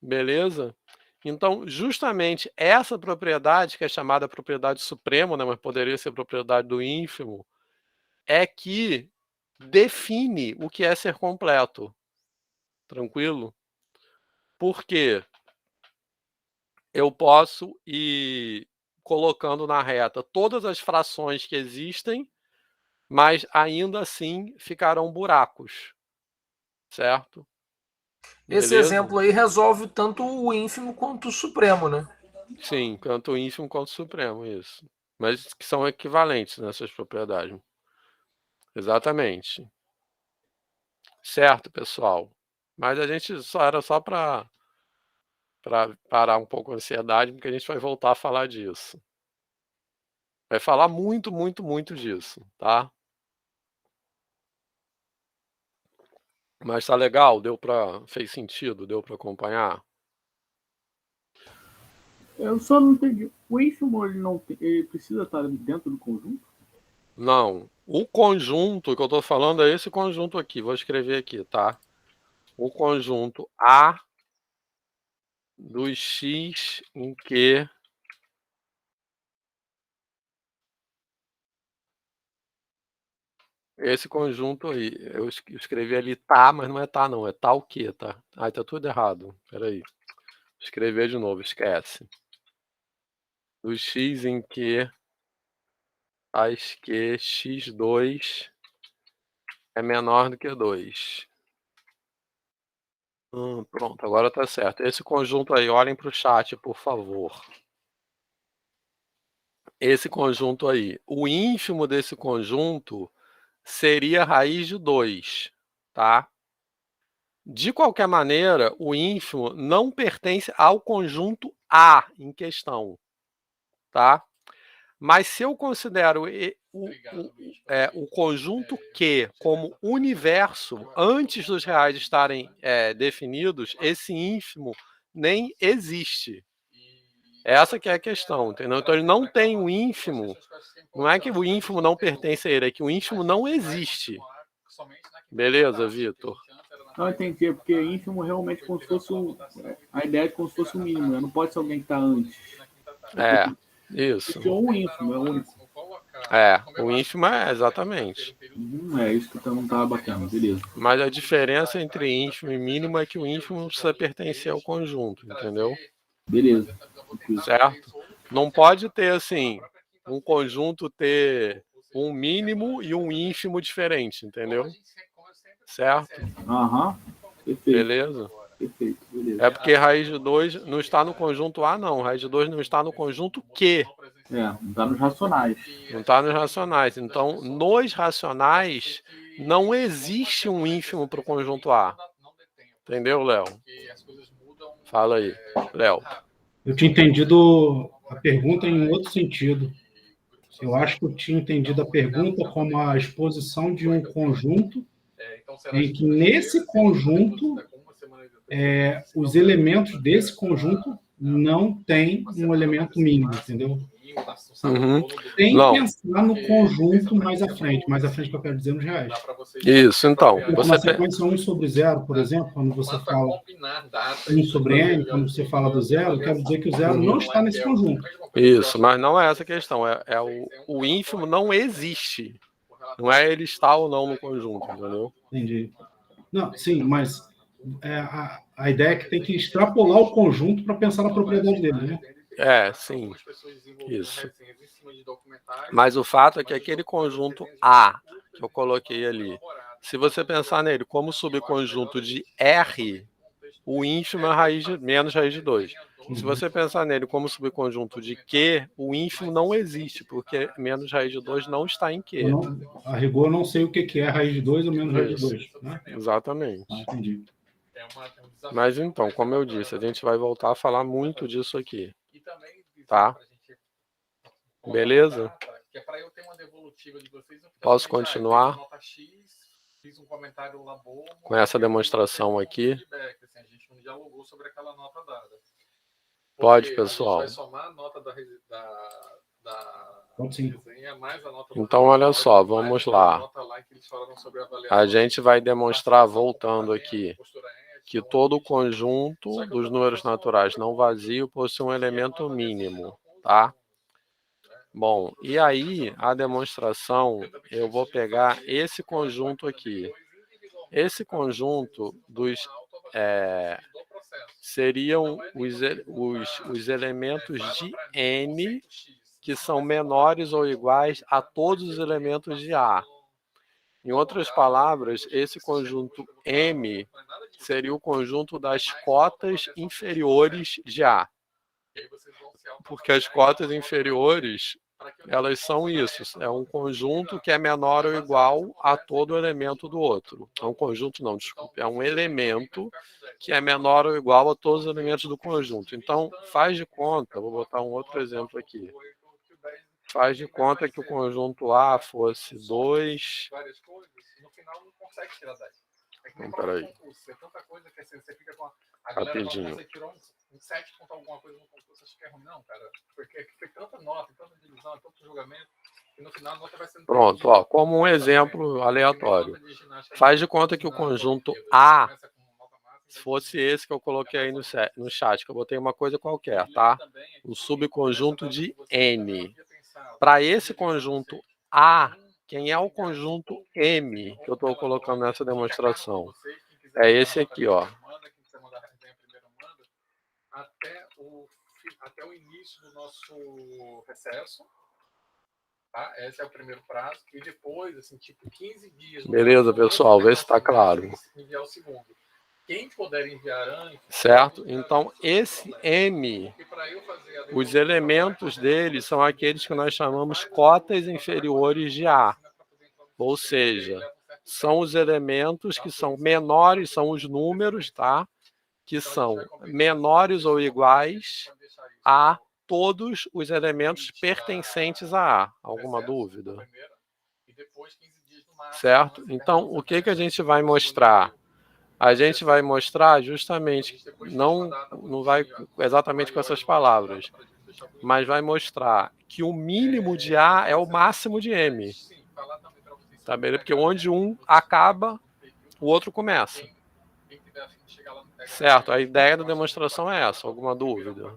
Beleza? Então, justamente essa propriedade, que é chamada propriedade suprema, né, mas poderia ser propriedade do ínfimo, é que define o que é ser completo. Tranquilo? Porque eu posso ir colocando na reta todas as frações que existem, mas ainda assim ficarão buracos. Certo? Esse Beleza? exemplo aí resolve tanto o ínfimo quanto o supremo, né? Sim, tanto o ínfimo quanto o supremo, isso. Mas que são equivalentes nessas propriedades. Exatamente. Certo, pessoal? Mas a gente era só para parar um pouco a ansiedade, porque a gente vai voltar a falar disso. Vai falar muito, muito, muito disso, tá? Mas tá legal? Fez sentido? Deu para acompanhar? Eu só não entendi. O ínfimo, ele precisa estar dentro do conjunto? Não. O conjunto que eu estou falando é esse conjunto aqui. Vou escrever aqui, tá? O conjunto A dos X em que esse conjunto aí, eu escrevi ali tá, mas não é tá não, é tal que, tá? Ai, tá tudo errado, peraí. Escrever de novo, esquece. Do X em que tais que x2 é menor do que 2. Pronto, agora tá certo. Esse conjunto aí, olhem para o chat, por favor. Esse conjunto aí, o ínfimo desse conjunto seria a raiz de 2, tá? De qualquer maneira, o ínfimo não pertence ao conjunto A em questão, tá? Mas se eu considero o conjunto Q como universo, antes dos reais estarem definidos, esse ínfimo nem existe. Essa que é a questão, entendeu? Então ele não tem o ínfimo, não é que o ínfimo não pertence a ele, é que o ínfimo não existe. Beleza, Vitor? Não entendi, porque ínfimo realmente como se fosse a ideia é como se fosse o mínimo, né? Não pode ser alguém que está antes. Isso. Porque o ínfimo é o único. O ínfimo exatamente. É isso que não estava batendo, beleza. Mas a diferença entre ínfimo e mínimo é que o ínfimo não precisa pertencer ao conjunto, entendeu? Beleza. Certo? Não pode ter, assim, um conjunto ter um mínimo e um ínfimo diferente, entendeu? Certo? Perfeito. Beleza? Perfeito, beleza. É porque raiz de 2 não está no conjunto A, não. Raiz de 2 não está no conjunto Q. Não está nos racionais. Não está nos racionais. Então, nos racionais, não existe um ínfimo para o conjunto A. Entendeu, Léo? Fala aí, Léo. Eu tinha entendido a pergunta em outro sentido. Eu acho que eu tinha entendido a pergunta como a exposição de um conjunto em que, nesse conjunto, os elementos desse conjunto não têm um elemento mínimo, entendeu? Tem que pensar no conjunto mais à frente que eu quero dizer nos reais. Isso, então. Uma sequência 1 sobre 0, por exemplo, quando você fala 1 sobre n, quando você fala do zero, quero dizer que o zero não está nesse conjunto. Isso, mas não é essa a questão. O ínfimo não existe. Não é ele estar ou não no conjunto, entendeu? Entendi. Não, sim, mas a ideia é que tem que extrapolar o conjunto para pensar na propriedade dele, né? Sim. Isso. Mas o fato é que aquele conjunto A, que eu coloquei ali, se você pensar nele como subconjunto de R, o ínfimo é menos raiz de 2. Se você pensar nele como subconjunto de Q, o ínfimo não existe, porque menos raiz de 2 não está em Q. A rigor, eu não sei o que é raiz de 2 ou menos raiz de 2. Né? Exatamente. Entendi. Mas então, como eu disse, a gente vai voltar a falar muito disso aqui. Tá? Beleza? Posso continuar com essa demonstração aqui? Pode, pessoal. Então, olha só, vamos lá. A gente vai demonstrar, voltando aqui, que todo o conjunto dos números naturais não vazio possui um elemento mínimo, tá? Bom, e aí a demonstração, eu vou pegar esse conjunto aqui. Esse conjunto seriam os elementos de N que são menores ou iguais a todos os elementos de A. Em outras palavras, esse conjunto M seria o conjunto das cotas inferiores de A. Porque as cotas inferiores, elas são isso. É um conjunto que é menor ou igual a todo elemento do outro. É um conjunto, não, desculpe. É um elemento que é menor ou igual a todos os elementos do conjunto. Então, faz de conta, vou botar um outro exemplo aqui. Faz de conta que o conjunto A fosse 2... Então, peraí. Rapidinho. Pronto, ó, como um exemplo aleatório. Faz de conta que o conjunto A fosse esse que eu coloquei aí no chat, que eu botei uma coisa qualquer, tá? O subconjunto de N. Para esse conjunto A, quem é o conjunto M que eu estou colocando nessa demonstração? É esse aqui, ó. Até o início do nosso recesso. Tá? Esse é o primeiro prazo. E depois, assim, tipo 15 dias... Beleza, pessoal, vê se está claro. Enviar o segundo. Quem puder enviar antes... Certo? Então, esse M, os elementos dele são aqueles que nós chamamos cotas inferiores de A. Ou seja, são os elementos que são menores, são os números, tá? Que são menores ou iguais a todos os elementos pertencentes a A. Alguma dúvida? Certo? Então, o que a gente vai mostrar? A gente vai mostrar justamente, não vai exatamente com essas palavras, mas vai mostrar que o mínimo de A é o máximo de M. Tá bem? Porque onde um acaba, o outro começa. Certo? A ideia da demonstração é essa. Alguma dúvida?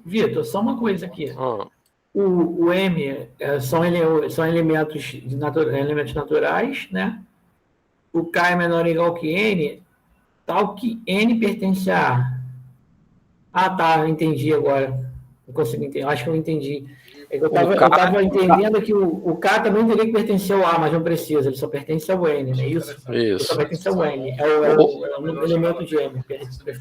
Vitor, só uma coisa aqui. O M são elementos naturais, né? O K é menor ou igual que N, tal que N pertence a A. Ah, tá, entendi agora. Não consigo entender, acho que eu entendi. Eu estava entendendo que o K também teria que pertencer ao A, mas não precisa, ele só pertence ao N, não é isso? Isso. Ele só pertence ao N, é o elemento de M.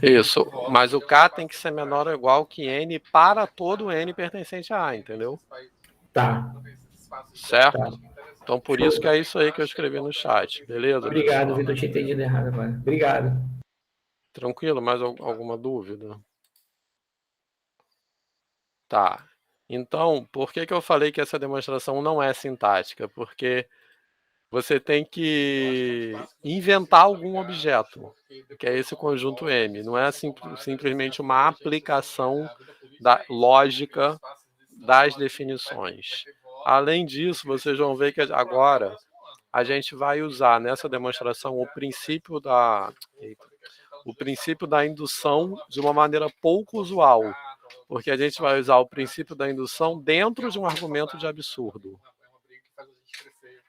Isso, mas o K tem que ser menor ou igual que N para todo N pertencente a A, entendeu? Tá. Certo? Tá. Então, por isso que é isso aí que eu escrevi no chat, beleza? Obrigado, Vitor, eu tinha entendido errado agora. Obrigado. Tranquilo, mais alguma dúvida? Tá. Então, por que eu falei que essa demonstração não é sintática? Porque você tem que inventar algum objeto, que é esse conjunto M. Não é simplesmente uma aplicação da lógica das definições. Além disso, vocês vão ver que agora a gente vai usar nessa demonstração o princípio da indução de uma maneira pouco usual, porque a gente vai usar o princípio da indução dentro de um argumento de absurdo.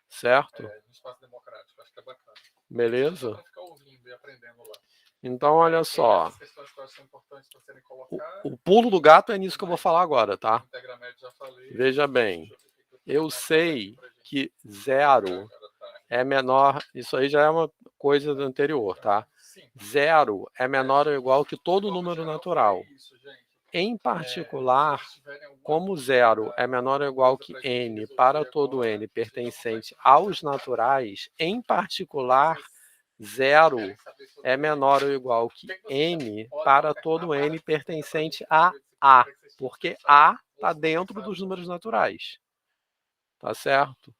Certo? Beleza? Então, olha só. O pulo do gato é nisso que eu vou falar agora, tá? Veja bem. Eu sei que 0 é menor... Isso aí já é uma coisa do anterior, tá? 0 é menor ou igual que todo número natural. Em particular, como 0 é menor ou igual que N para todo N pertencente aos naturais, em particular, 0 é menor ou igual que N para todo N pertencente a A, porque A está dentro dos números naturais. Tá certo?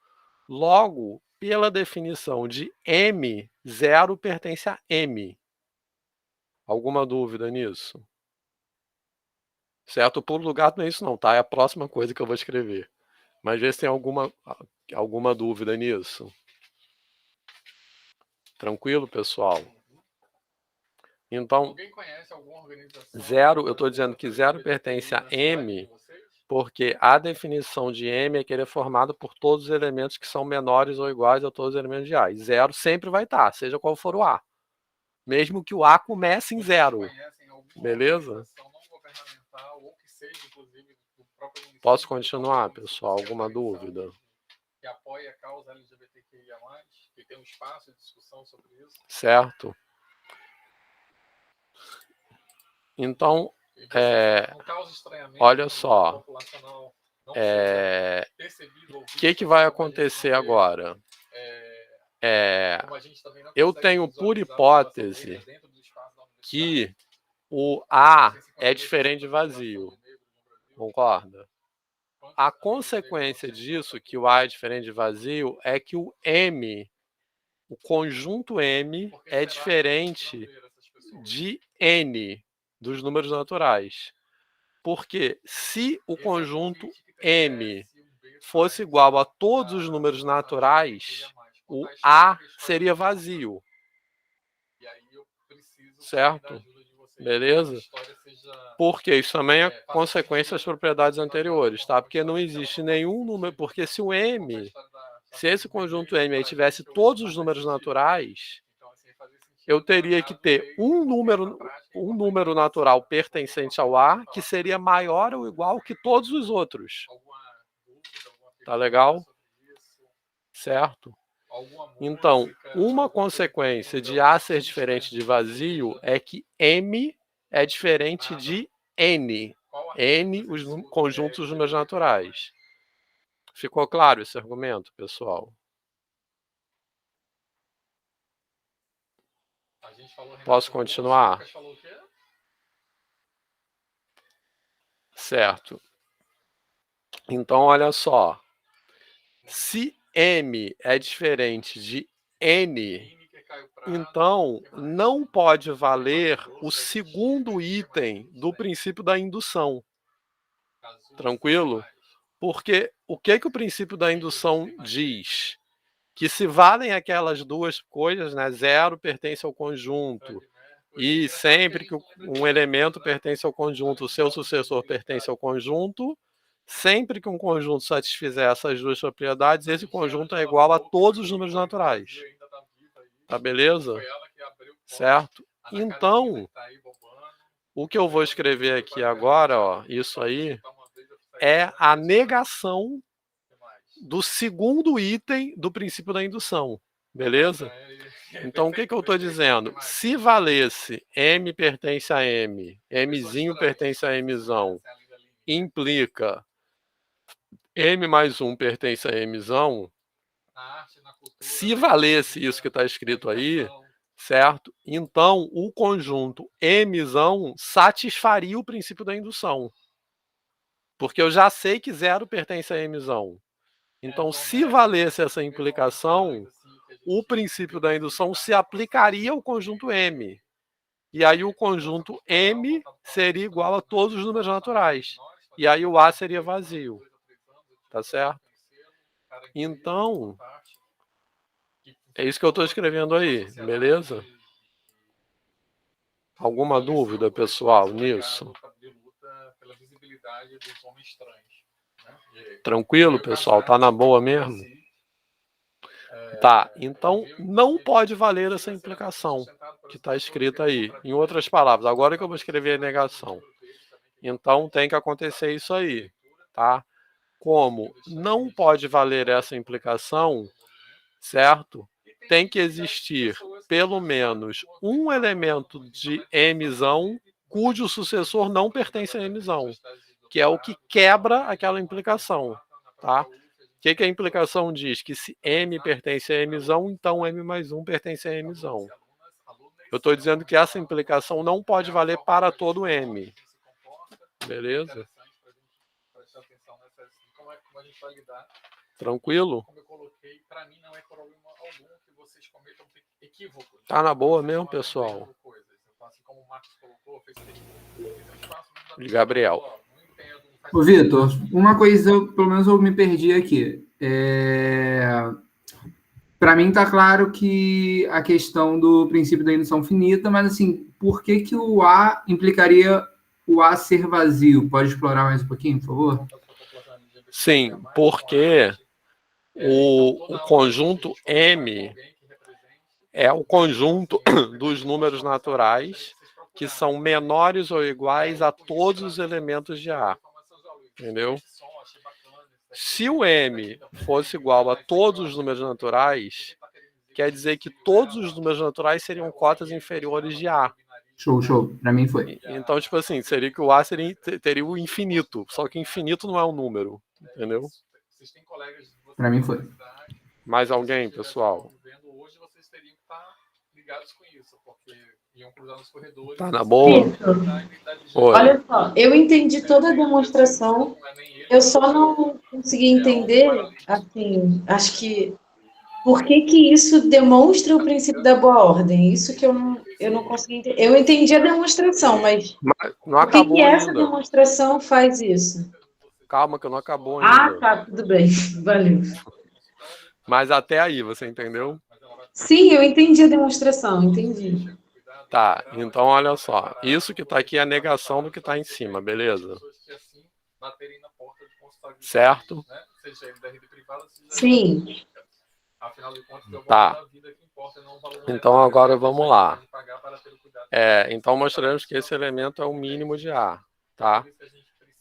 Logo, pela definição de M, 0 pertence a M. Alguma dúvida nisso? Certo? O pulo do gato não é isso não, tá? É a próxima coisa que eu vou escrever. Mas vê se tem alguma dúvida nisso. Tranquilo, pessoal? Então, 0, eu estou dizendo que 0 pertence a M, porque a definição de M é que ele é formado por todos os elementos que são menores ou iguais a todos os elementos de A. E 0 sempre vai estar, seja qual for o A. Mesmo que o A comece em 0. Beleza? Posso continuar, pessoal? Alguma dúvida? Que apoia a causa LGBTQIA+, que tem um espaço de discussão sobre isso. Certo. Então, olha só. O que vai acontecer agora? Eu tenho por hipótese que o A é diferente de vazio. Concorda? A consequência disso, que o A é diferente de vazio, é que o M, o conjunto M, é diferente de N, dos números naturais. Porque se o conjunto M fosse igual a todos os números naturais, o A seria vazio. Certo? Beleza? Porque isso também é consequência das propriedades anteriores, tá? Porque não existe nenhum número... Porque se o M, se esse conjunto M aí tivesse todos os números naturais, eu teria que ter um número natural pertencente ao A que seria maior ou igual que todos os outros. Tá legal? Certo? Então, uma consequência de A ser diferente de vazio é que M é diferente de N. N, os conjuntos dos números naturais. Ficou claro esse argumento, pessoal? Posso continuar? Certo. Então, olha só. Se M é diferente de N, então não pode valer o segundo item do princípio da indução. Tranquilo? Porque o que o princípio da indução diz? Que se valem aquelas duas coisas, né? Zero pertence ao conjunto, e sempre que um elemento pertence ao conjunto, o seu sucessor pertence ao conjunto, sempre que um conjunto satisfizer essas duas propriedades, esse conjunto é igual a todos os números naturais. Tá beleza? Certo? Então, o que eu vou escrever aqui agora, ó, isso aí, é a negação do segundo item do princípio da indução. Beleza? Então, o que eu estou dizendo? Se valesse M pertence a M, Mzinho pertence a Mzão, implica M mais 1 pertence a Mzão, se valesse isso que está escrito aí, certo? Então, o conjunto Mzão satisfaria o princípio da indução. Porque eu já sei que 0 pertence a Mzão. Então, se valesse essa implicação, o princípio da indução se aplicaria ao conjunto M. E aí o conjunto M seria igual a todos os números naturais. E aí o A seria vazio. Tá certo? Então, é isso que eu estou escrevendo aí, beleza? Alguma dúvida, pessoal, nisso? Tranquilo, pessoal? Tá na boa mesmo? Tá, então não pode valer essa implicação que está escrita aí. Em outras palavras, agora que eu vou escrever a negação. Então tem que acontecer isso aí, tá? Como não pode valer essa implicação, certo? Tem que existir pelo menos um elemento de Mzão cujo sucessor não pertence a Mzão, que é o que quebra aquela implicação, tá? O que a implicação diz? Que se M pertence a Mzão, então M mais 1 pertence a Mzão. Eu estou dizendo que essa implicação não pode valer para todo M. Beleza? Tranquilo? Tá na boa mesmo, pessoal? Gabriel. Ô, Vitor, uma coisa, pelo menos eu me perdi aqui. Para mim está claro que a questão do princípio da indução finita, mas assim, por que o A implicaria o A ser vazio? Pode explorar mais um pouquinho, por favor? Sim, porque o conjunto M é o conjunto dos números naturais que são menores ou iguais a todos os elementos de A. Entendeu? Se o M fosse igual a todos os números naturais, quer dizer que todos os números naturais seriam cotas inferiores de A. Show. Para mim foi. Então, tipo assim, seria que o A teria o infinito. Só que infinito não é um número. Entendeu? Para mim foi. Mais alguém, pessoal? Tá na boa? Olha só, eu entendi toda a demonstração, eu só não consegui entender, assim, acho que por que isso demonstra o princípio da boa ordem. Isso que eu não consegui entender. Eu entendi a demonstração, mas não acabou por que essa demonstração faz isso? Calma, que não acabou ainda. Ah, tá, tudo bem, valeu. Mas até aí, você entendeu? Sim, eu entendi a demonstração, entendi. Tá, então olha só. Isso que está aqui é a negação do que está em cima, beleza? Certo? Sim. Tá. Então agora vamos lá. Então mostramos que esse elemento é o mínimo de A, tá?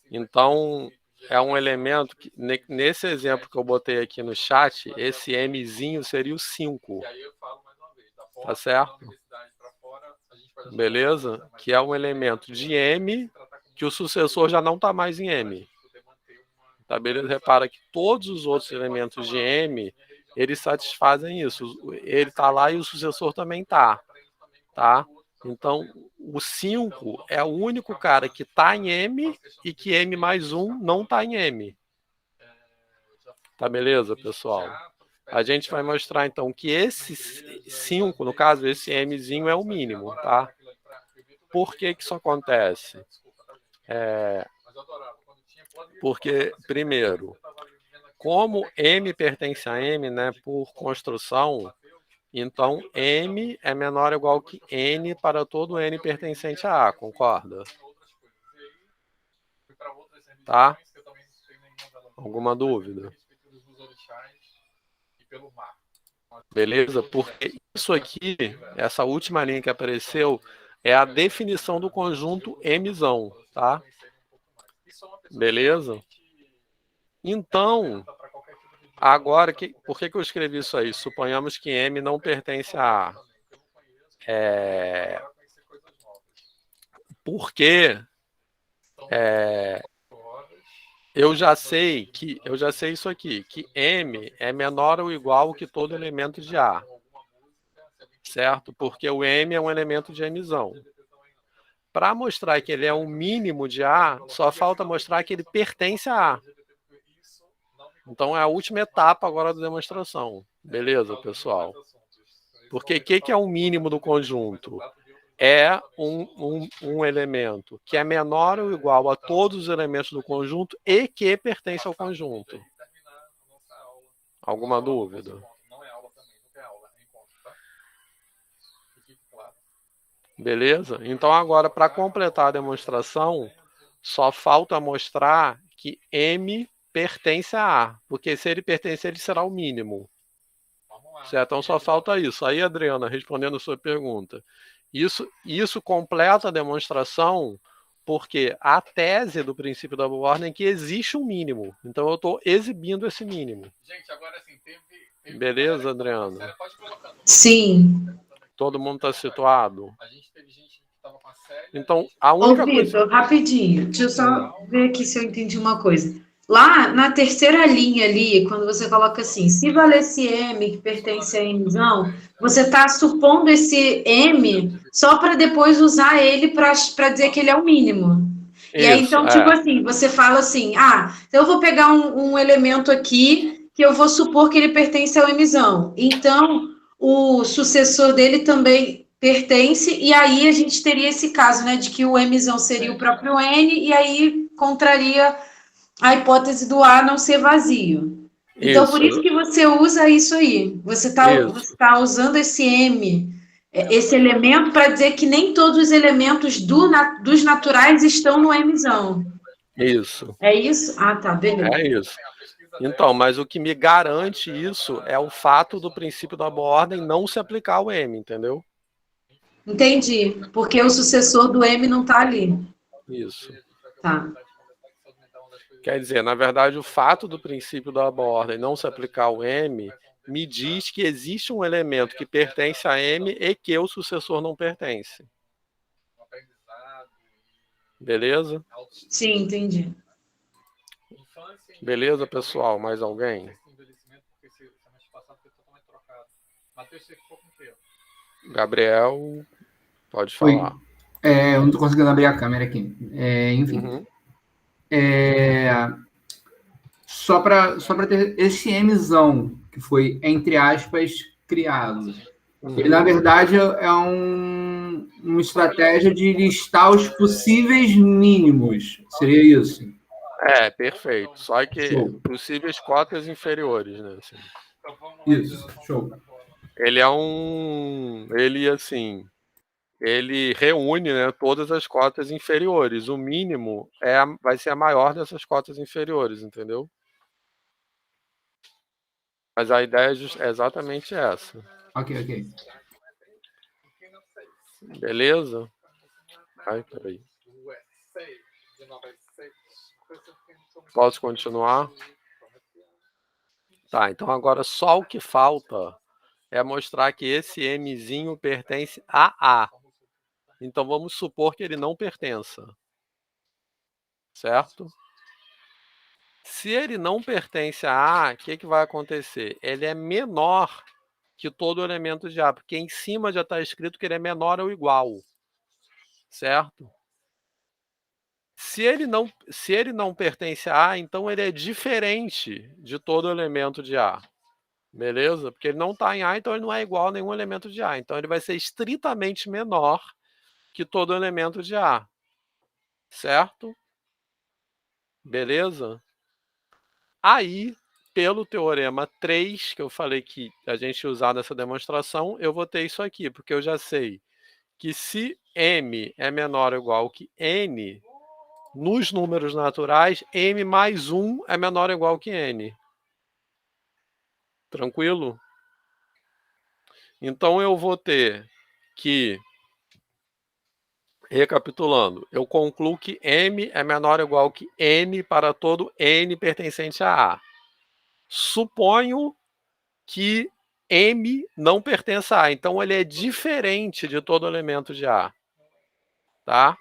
Então é um elemento que, nesse exemplo que eu botei aqui no chat, esse Mzinho seria o 5. Tá certo? Beleza? Que é um elemento de M que o sucessor já não está mais em M. Tá, beleza? Repara que todos os outros elementos de M, eles satisfazem isso. Ele está lá e o sucessor também está. Tá? Então, o 5 é o único cara que está em M e que M mais 1 não está em M. Tá beleza, pessoal? A gente vai mostrar, então, que esse 5, no caso, esse Mzinho é o mínimo, tá? Por que isso acontece? Porque, primeiro, como M pertence a M, né, por construção, então M é menor ou igual que N para todo N pertencente a A, concorda? Tá? Alguma dúvida? Beleza? Porque isso aqui, essa última linha que apareceu, é a definição do conjunto Mzão, tá? Beleza? Então, agora, por que eu escrevi isso aí? Suponhamos que M não pertence a A. Porque eu já sei isso aqui, que M é menor ou igual que todo elemento de A. Certo? Porque o M é um elemento de Mzão. Para mostrar que ele é um mínimo de A, só falta mostrar que ele pertence a A. Então é a última etapa agora da demonstração. Beleza, pessoal? Porque o que é o mínimo do conjunto? É um elemento que é menor ou igual a todos os elementos do conjunto e que pertence ao conjunto. Alguma dúvida? Beleza? Então agora, para completar a demonstração, só falta mostrar que M pertence a A, porque se ele pertencer, ele será o mínimo. Certo? Então só falta isso. Aí, Adriana, respondendo a sua pergunta. Isso completa a demonstração porque a tese do princípio da boa ordem é que existe um mínimo. Então eu estou exibindo esse mínimo. Gente, agora assim, teve... Beleza, Adriana? Sim. Todo mundo está situado? A gente teve gente que estava com a série. Então, a única coisa... Vitor, rapidinho. Deixa eu só ver aqui se eu entendi uma coisa. Lá na terceira linha ali, quando você coloca assim, se valesse M que pertence a Mzão, você está supondo esse M só para depois usar ele para dizer que ele é o mínimo. E aí, então, tipo assim, você fala assim, então eu vou pegar um elemento aqui que eu vou supor que ele pertence ao Mzão. Então, o sucessor dele também pertence, e aí a gente teria esse caso, né, de que o Mzão seria o próprio N, e aí contraria a hipótese do A não ser vazio. Então, por isso que você usa isso aí. Você tá usando esse M, esse elemento, para dizer que nem todos os elementos dos naturais estão no Mzão. Isso. É isso? Ah, tá, beleza. É isso. Então, mas o que me garante isso é o fato do princípio da boa ordem não se aplicar ao M, entendeu? Entendi. Porque o sucessor do M não está ali. Isso. Tá. Quer dizer, na verdade, o fato do princípio da boa ordem não se aplicar ao M me diz que existe um elemento que pertence a M e que o sucessor não pertence. Beleza? Sim, entendi. Beleza, pessoal? Mais alguém? Gabriel, pode falar. Eu não estou conseguindo abrir a câmera aqui. Enfim. Só para ter esse Mzão, que foi, entre aspas, criado. Ele, na verdade, é uma estratégia de listar os possíveis mínimos. Seria isso? Perfeito. Só que possíveis cotas inferiores, né? Assim. Isso, show. Ele reúne, né, todas as cotas inferiores. O mínimo vai ser a maior dessas cotas inferiores, entendeu? Mas a ideia é exatamente essa. Ok. Beleza? Peraí. Posso continuar? Tá, então agora só o que falta é mostrar que esse Mzinho pertence a A. Então vamos supor que ele não pertença. Certo? Se ele não pertence a A, o que vai acontecer? Ele é menor que todo elemento de A, porque em cima já está escrito que ele é menor ou igual. certo? Se ele não pertence a A, então ele é diferente de todo elemento de A. Beleza? Porque ele não está em A, então ele não é igual a nenhum elemento de A. Então ele vai ser estritamente menor que todo elemento de A. Certo? Beleza? Aí, pelo teorema 3, que eu falei que a gente ia usar nessa demonstração, eu vou ter isso aqui, porque eu já sei que se M é menor ou igual que N, nos números naturais, M mais 1 é menor ou igual que N. Tranquilo? Então eu vou ter que, recapitulando, eu concluo que M é menor ou igual que N para todo N pertencente a A. Suponho que M não pertence a A, então ele é diferente de todo elemento de A. Tá?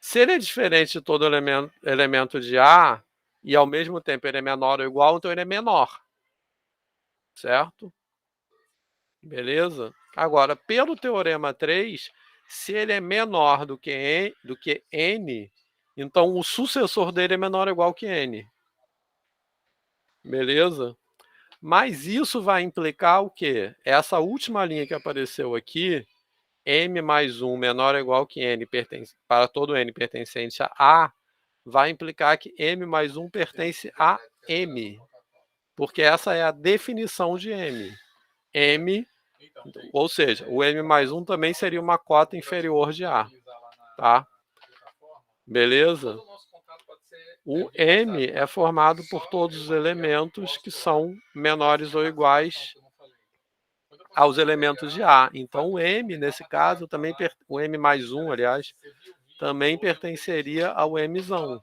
Se ele é diferente de todo elemento de A, e ao mesmo tempo ele é menor ou igual, então ele é menor. Certo? Beleza? Agora, pelo teorema 3, se ele é menor do que N, então o sucessor dele é menor ou igual que N. Beleza? Mas isso vai implicar o quê? Essa última linha que apareceu aqui, M mais 1 menor ou igual que N para todo N pertencente a A, vai implicar que M mais 1 pertence a M. Porque essa é a definição de M. M, ou seja, o M mais 1 também seria uma cota inferior de A. Tá? Beleza? O M é formado por todos os elementos que são menores ou iguais aos elementos de A. Então, o M, nesse caso, também o M mais 1, aliás, também pertenceria ao Mzão.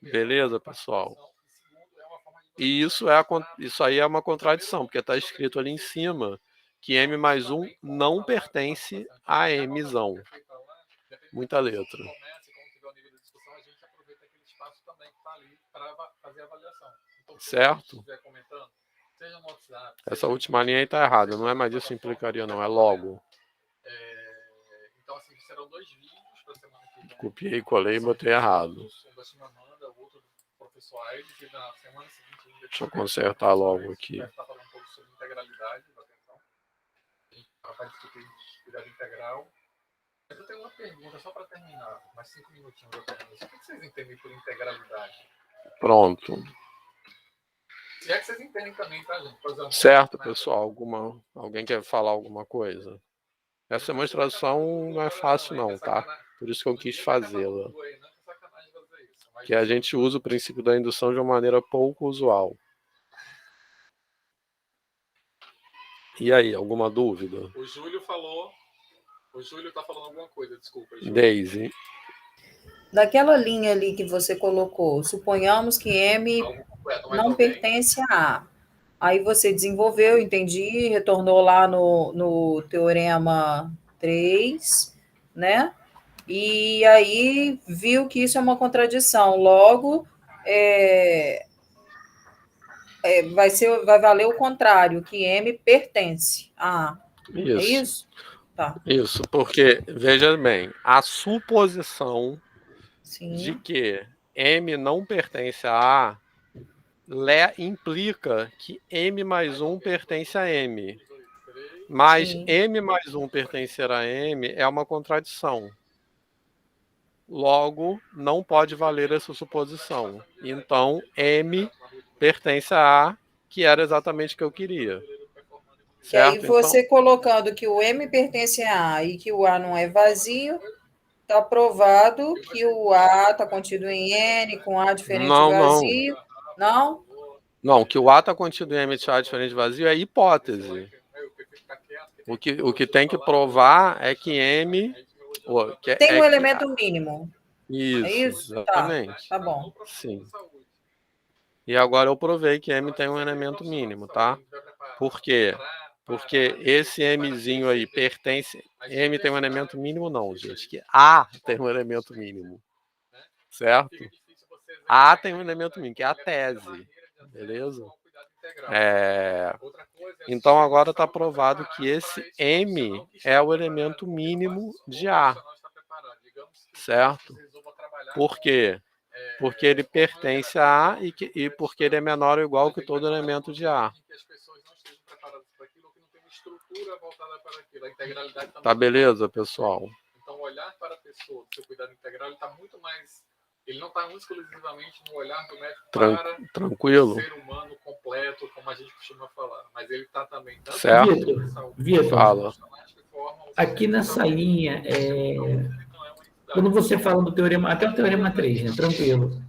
Beleza, pessoal? E isso aí é uma contradição, porque está escrito ali em cima que M mais 1 não pertence a Mzão. Muita letra. Certo? Essa última linha aí está errada. Não é mais isso que implicaria, não. É logo. Copiei, colei e botei errado. Deixa eu consertar logo aqui. Eu tenho uma pergunta só para terminar, mais 5 minutinhos apenas. O que vocês entendem por integralidade? Pronto. Se é que vocês entendem também, tá, gente? Certo, pessoal. Alguém quer falar alguma coisa? Essa demonstração não é fácil não, tá? Por isso que eu quis fazê-la. Que a gente usa o princípio da indução de uma maneira pouco usual. E aí, alguma dúvida? O Júlio falou... O Júlio está falando alguma coisa, desculpa. Júlio. Daisy. Daquela linha ali que você colocou, suponhamos que M não pertence a A. Aí você desenvolveu, entendi, retornou lá no teorema 3, né? E aí viu que isso é uma contradição. Logo, vai valer o contrário, que M pertence a A. Isso. É isso? Tá. Isso, porque, veja bem, a suposição Sim. de que M não pertence a A implica que M mais 1 pertence a M. Mas Sim. M mais 1 pertencer a M é uma contradição. Logo, não pode valer essa suposição. Então, M pertence a A, que era exatamente o que eu queria. Certo? E aí você colocando que o M pertence a A e que o A não é vazio, está provado que o A está contido em N, com A diferente vazio. Não? Não, que o A está contido em M e A diferente vazio é hipótese. O que tem que provar é que M... tem um elemento mínimo. Isso, é isso? Exatamente. Tá bom. Sim. E agora eu provei que M tem um elemento mínimo, tá? Por quê? Porque esse Mzinho aí pertence... M tem um elemento mínimo não, gente. Que A tem um elemento mínimo. Certo? A tem um elemento mínimo, que é a tese. Beleza? Então, agora está provado que esse M é o elemento mínimo de A, certo? Por quê? Porque ele pertence a A e porque ele é menor ou igual que todo elemento de A. Tá beleza, pessoal? Então, olhar para a pessoa do seu cuidado integral, ele está muito mais... Ele não está exclusivamente no olhar do médico para tranquilo. o ser humano completo, como a gente costuma falar. Mas ele está também... Certo. Vitor, fala. Aqui nessa linha, quando você fala do teorema, até o teorema 3, né? Tranquilo.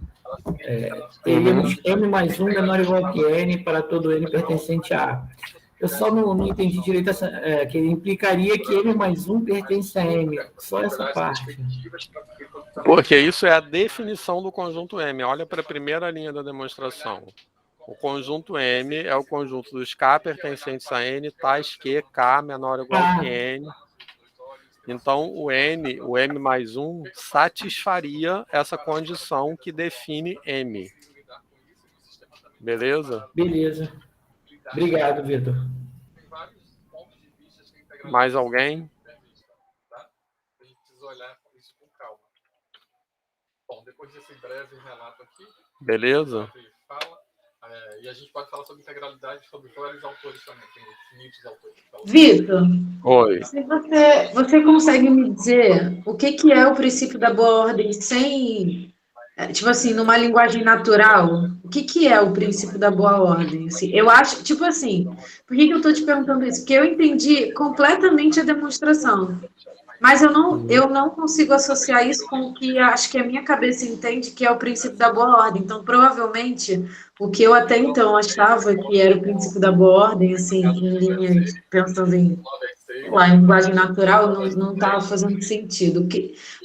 Teríamos M mais 1 menor ou igual que N para todo N pertencente a A. Eu só não entendi direito que ele implicaria que M mais 1 pertence a M. Só essa parte. Porque isso é a definição do conjunto M. Olha para a primeira linha da demonstração. O conjunto M é o conjunto dos K pertencentes a N, tais que K menor ou igual que N. Então, o M mais 1, satisfaria essa condição que define M. Beleza? Beleza. Obrigado, Vitor. Mais alguém? A gente precisa olhar isso com calma. Bom, depois desse breve relato aqui... Beleza? E a gente pode falar sobre integralidade sobre vários autores também, tem infinitos autores. Vitor, oi. Você consegue me dizer o que é o princípio da boa ordem sem, tipo assim, numa linguagem natural? O que é o princípio da boa ordem? Assim, eu acho, tipo assim, por que eu estou te perguntando isso? Porque eu entendi completamente a demonstração. Mas eu não consigo associar isso com o que acho que a minha cabeça entende que é o princípio da boa ordem. Então, provavelmente, o que eu até então achava que era o princípio da boa ordem, assim, em linhas, pensando em linguagem natural, não estava fazendo sentido.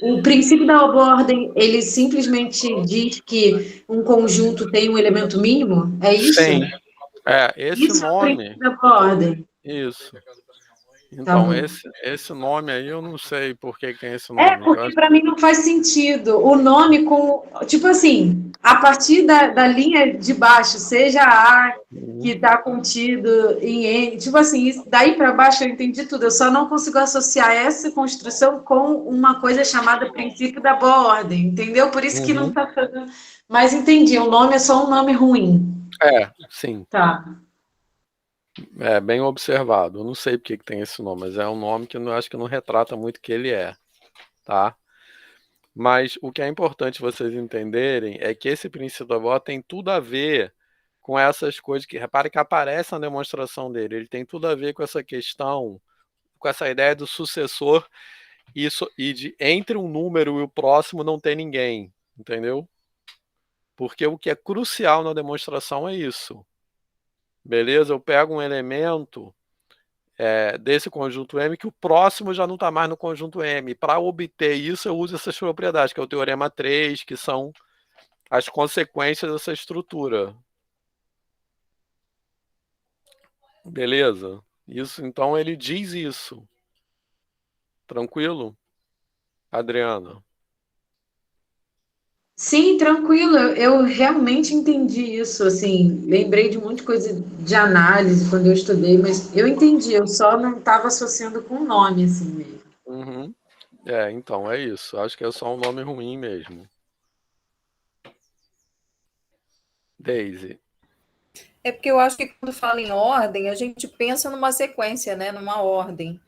O princípio da boa ordem, ele simplesmente diz que um conjunto tem um elemento mínimo? É isso? Sim. Esse isso nome... é o princípio da boa ordem. Isso. Então, esse nome aí, eu não sei por que tem esse nome. Porque para mim não faz sentido. O nome com... Tipo assim, a partir da linha de baixo, seja A que está contido em N, tipo assim, daí para baixo eu entendi tudo. Eu só não consigo associar essa construção com uma coisa chamada princípio da boa ordem, entendeu? Por isso que não está fazendo... Mas entendi, o nome é só um nome ruim. Sim. Tá. É bem observado. Eu não sei porque que tem esse nome, mas é um nome que eu acho que não retrata muito o que ele é, tá? Mas o que é importante vocês entenderem é que esse princípio da boa tem tudo a ver com essas coisas que, repare que aparece na demonstração dele, ele tem tudo a ver com essa questão, com essa ideia do sucessor e de entre um número e o próximo não tem ninguém, entendeu? Porque o que é crucial na demonstração é isso. Beleza? Eu pego um elemento desse conjunto M que o próximo já não está mais no conjunto M. Para obter isso, eu uso essas propriedades, que é o teorema 3, que são as consequências dessa estrutura. Beleza? Isso, então ele diz isso. Tranquilo? Adriana? Sim, tranquilo. Eu realmente entendi isso. Assim, lembrei de um monte de coisa de análise quando eu estudei, mas eu entendi. Eu só não estava associando com o nome, assim mesmo. Então, é isso. Acho que é só um nome ruim mesmo. Daisy. É porque eu acho que quando fala em ordem, a gente pensa numa sequência, né? Numa ordem.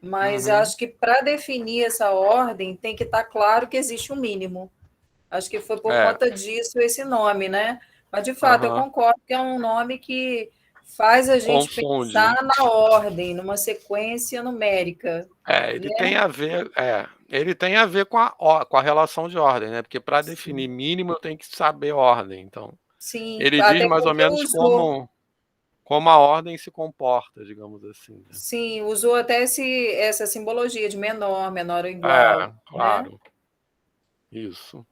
Mas acho que para definir essa ordem tem que estar claro que existe um mínimo. Acho que foi por conta disso esse nome, né? Mas, de fato, eu concordo que é um nome que faz a gente pensar na ordem, numa sequência numérica. Ele tem a ver, ele tem a ver com a relação de ordem, né? Porque para definir mínimo eu tenho que saber ordem. Então, sim, ele diz mais ou menos como a ordem se comporta, digamos assim. Né? Sim, usou até essa simbologia de menor ou igual. Claro. Né? Isso.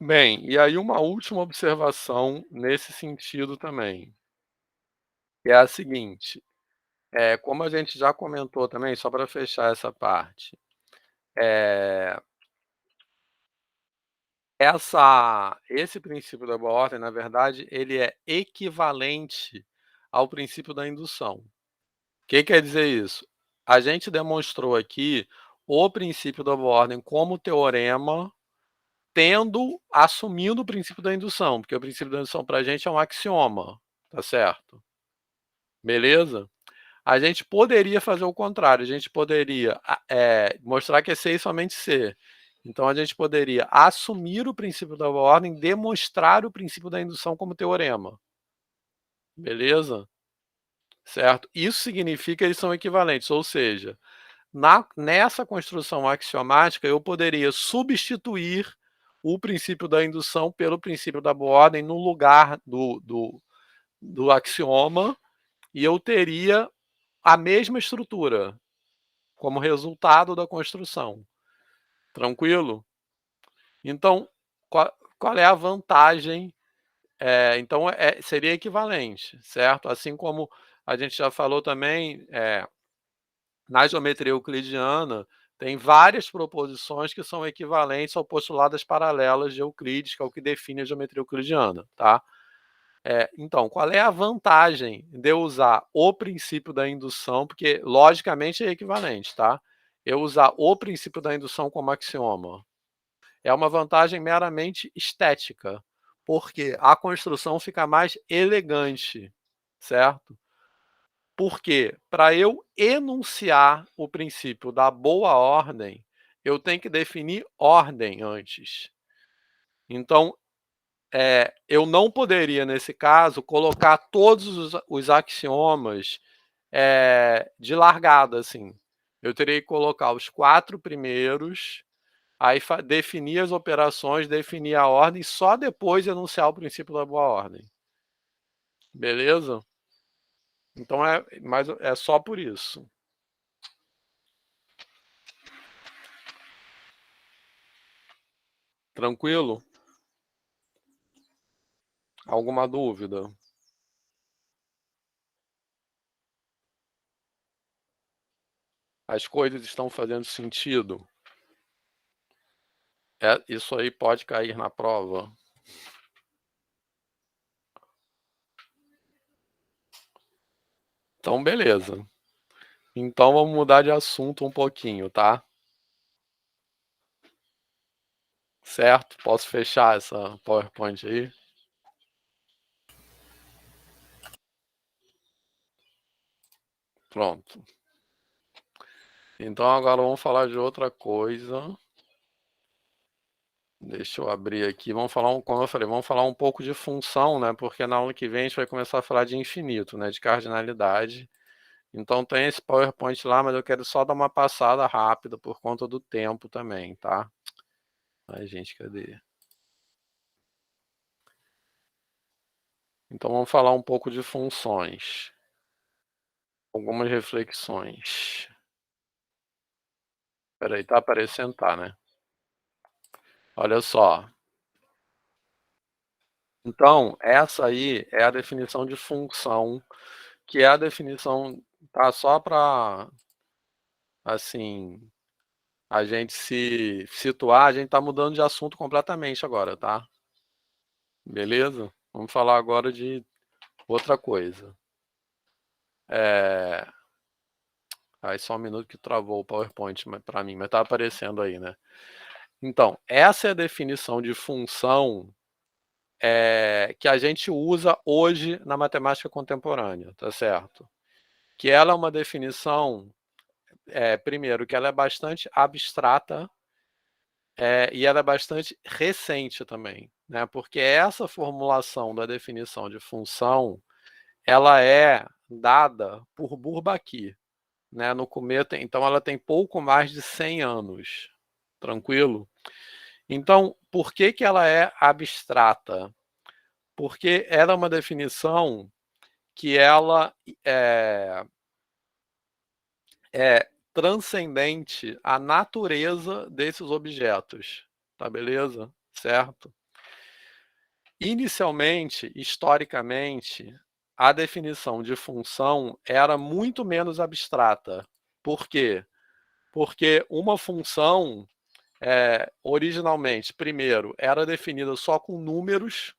Bem, e aí uma última observação nesse sentido também. É a seguinte, como a gente já comentou também, só para fechar essa parte, esse princípio da boa ordem, na verdade, ele é equivalente ao princípio da indução. O que quer dizer isso? A gente demonstrou aqui o princípio da boa ordem como teorema, assumindo o princípio da indução, porque o princípio da indução para a gente é um axioma, tá certo? Beleza? A gente poderia fazer o contrário, a gente poderia mostrar que é C e somente C. Então, a gente poderia assumir o princípio da boa ordem, demonstrar o princípio da indução como teorema. Beleza? Certo? Isso significa que eles são equivalentes, ou seja, nessa construção axiomática, eu poderia substituir o princípio da indução pelo princípio da boa ordem no lugar do axioma, e eu teria a mesma estrutura como resultado da construção. Tranquilo? Então, qual é a vantagem? Então, seria equivalente, certo? Assim como a gente já falou também, na geometria euclidiana, tem várias proposições que são equivalentes ao postulado das paralelas de Euclides, que é o que define a geometria euclidiana, tá? Então, qual é a vantagem de eu usar o princípio da indução? Porque, logicamente, é equivalente, tá? Eu usar o princípio da indução como axioma. É uma vantagem meramente estética, porque a construção fica mais elegante, certo? Porque, para eu enunciar o princípio da boa ordem, eu tenho que definir ordem antes. Então, eu não poderia, nesse caso, colocar todos os axiomas de largada, assim. Eu teria que colocar os 4 primeiros, aí definir as operações, definir a ordem, e só depois enunciar o princípio da boa ordem. Beleza? Então, mas é só por isso. Tranquilo? Alguma dúvida? As coisas estão fazendo sentido? Isso aí pode cair na prova? Então, beleza. Então, vamos mudar de assunto um pouquinho, tá? Certo? Posso fechar essa PowerPoint aí? Pronto. Então, agora vamos falar de outra coisa. Deixa eu abrir aqui. Vamos falar, como eu falei, vamos falar um pouco de função, né? Porque na aula que vem a gente vai começar a falar de infinito, né? De cardinalidade. Então, tem esse PowerPoint lá, mas eu quero só dar uma passada rápida por conta do tempo também, tá? Ai, gente, cadê? Então, vamos falar um pouco de funções. Algumas reflexões. Espera aí, tá aparecendo, tá, né? Olha só. Então, essa aí é a definição de função, que é a definição, tá? Só para, assim, a gente se situar, a gente tá mudando de assunto completamente agora, tá? Beleza? Vamos falar agora de outra coisa. Aí só um minuto que travou o PowerPoint para mim, mas tá aparecendo aí, né? Então, essa é a definição de função que a gente usa hoje na matemática contemporânea, tá certo? Que ela é uma definição, primeiro, que ela é bastante abstrata e ela é bastante recente também, né? Porque essa formulação da definição de função, ela é dada por Bourbaki, né? No começo, então ela tem pouco mais de 100 anos, tranquilo? Então, por que ela é abstrata? Porque ela é uma definição que ela é transcendente à natureza desses objetos, tá beleza? Certo? Inicialmente, historicamente, a definição de função era muito menos abstrata. Por quê? Porque uma função originalmente, primeiro, era definida só com números,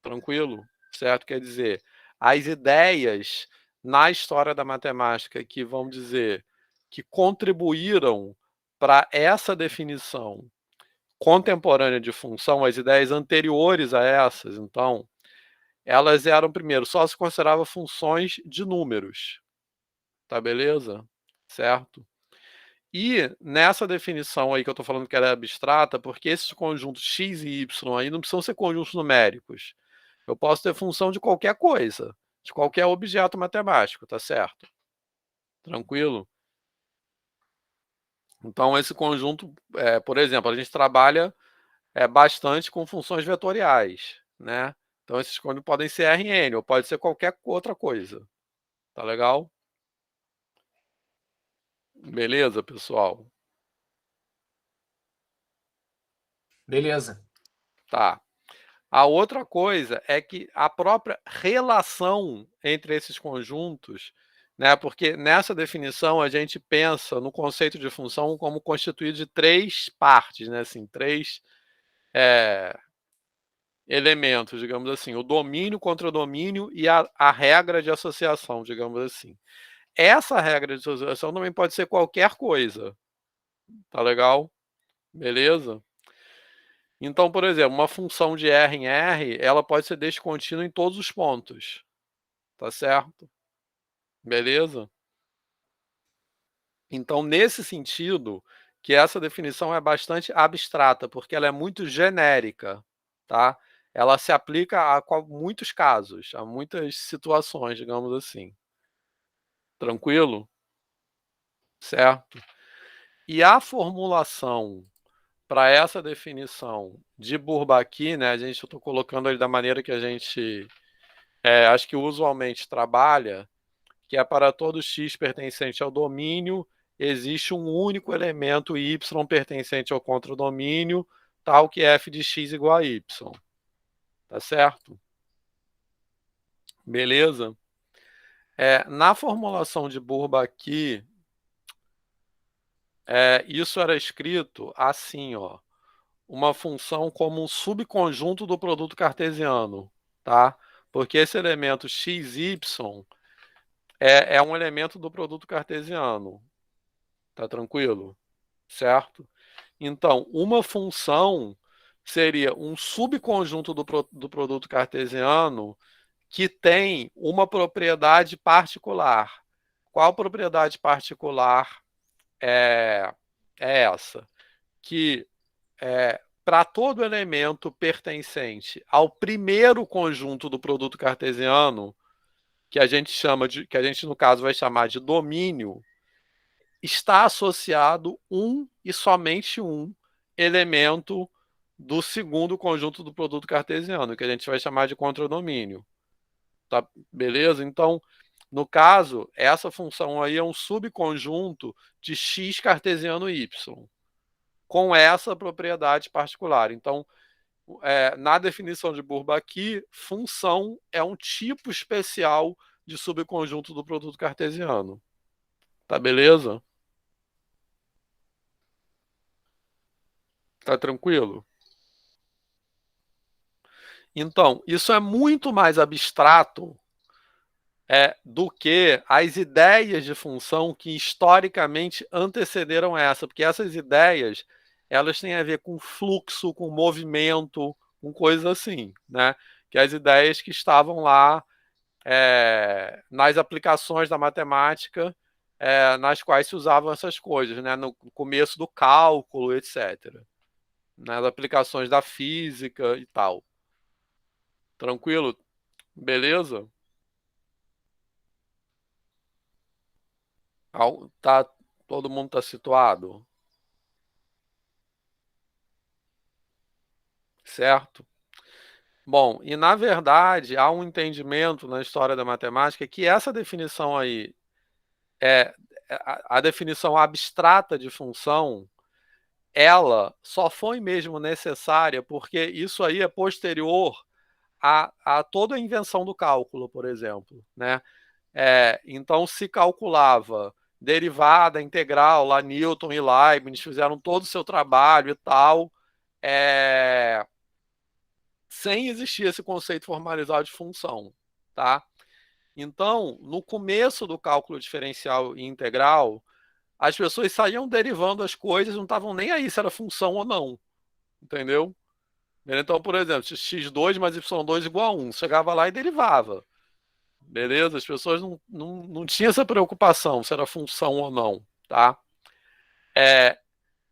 tranquilo, certo? Quer dizer, as ideias na história da matemática que, vamos dizer, que contribuíram para essa definição contemporânea de função, as ideias anteriores a essas, então, elas eram, primeiro, só se considerava funções de números, tá beleza? Certo? E nessa definição aí que eu estou falando que ela é abstrata, porque esses conjuntos x e y aí não precisam ser conjuntos numéricos. Eu posso ter função de qualquer coisa, de qualquer objeto matemático, tá certo? Tranquilo? Então, esse conjunto, por exemplo, a gente trabalha bastante com funções vetoriais, né? Então, esses conjuntos podem ser Rn, ou pode ser qualquer outra coisa. Tá legal? Beleza, pessoal? Beleza. Tá. A outra coisa é que a própria relação entre esses conjuntos, né? Porque nessa definição a gente pensa no conceito de função como constituído de três partes, né? Assim, três elementos, digamos assim, o domínio, contradomínio e a regra de associação, digamos assim. Essa regra de associação também pode ser qualquer coisa. Tá legal? Beleza? Então, por exemplo, uma função de R em R, ela pode ser descontínua em todos os pontos. Tá certo? Beleza? Então, nesse sentido, que essa definição é bastante abstrata, porque ela é muito genérica, tá? Ela se aplica a muitos casos, a muitas situações, digamos assim. Tranquilo? Certo? E a formulação para essa definição de Bourbaki, né, eu estou colocando ele da maneira que a gente, acho que usualmente trabalha, que é para todo x pertencente ao domínio, existe um único elemento y pertencente ao contradomínio, tal que f de x igual a y. Tá certo? Beleza? Na formulação de Bourbaki, isso era escrito assim, ó, uma função como um subconjunto do produto cartesiano, tá? Porque esse elemento xy é um elemento do produto cartesiano. Tá tranquilo? Certo? Então, uma função seria um subconjunto do produto cartesiano que tem uma propriedade particular. Qual propriedade particular é essa? Que para todo elemento pertencente ao primeiro conjunto do produto cartesiano, que a gente no caso vai chamar de domínio, está associado um e somente um elemento do segundo conjunto do produto cartesiano, que a gente vai chamar de contradomínio. Tá? Beleza? Então, no caso, essa função aí é um subconjunto de x cartesiano y, com essa propriedade particular. Então, na definição de Bourbaki, função é um tipo especial de subconjunto do produto cartesiano. Tá beleza? Tá tranquilo? Então, isso é muito mais abstrato do que as ideias de função que historicamente antecederam essa, porque essas ideias elas têm a ver com fluxo, com movimento, com coisas assim, né? Que as ideias que estavam lá nas aplicações da matemática nas quais se usavam essas coisas, né? No começo do cálculo, etc. Nas aplicações da física e tal. Tranquilo? Beleza? Todo mundo está situado? Certo? Bom, e na verdade há um entendimento na história da matemática que essa definição aí, a definição abstrata de função, ela só foi mesmo necessária porque isso aí é posterior a toda a invenção do cálculo, por exemplo, né? Então se calculava derivada, integral, lá Newton e Leibniz fizeram todo o seu trabalho e tal, sem existir esse conceito formalizado de função, tá? Então, no começo do cálculo diferencial e integral, as pessoas saíam derivando as coisas, não estavam nem aí se era função ou não, entendeu? Então, por exemplo, x2 mais y2 igual a 1, chegava lá e derivava. Beleza? As pessoas não tinham essa preocupação se era função ou não, tá?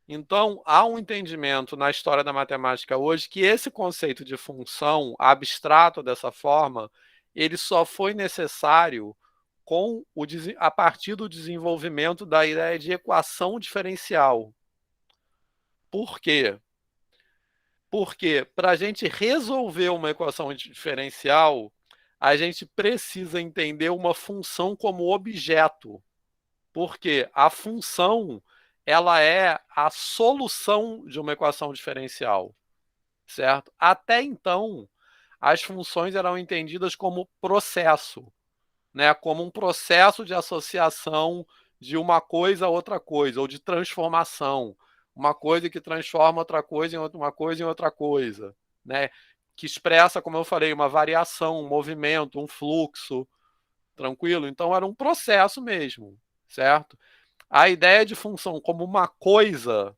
Então, há um entendimento na história da matemática hoje que esse conceito de função abstrato dessa forma, ele só foi necessário a partir do desenvolvimento da ideia de equação diferencial. Por quê? Porque para a gente resolver uma equação diferencial, a gente precisa entender uma função como objeto. Porque a função, ela é a solução de uma equação diferencial, certo? Até então, as funções eram entendidas como processo, né? Como um processo de associação de uma coisa a outra coisa, ou de transformação. Uma coisa que transforma outra coisa em uma coisa em outra coisa, né? Que expressa, como eu falei, uma variação, um movimento, um fluxo, tranquilo? Então era um processo mesmo, certo? A ideia de função como uma coisa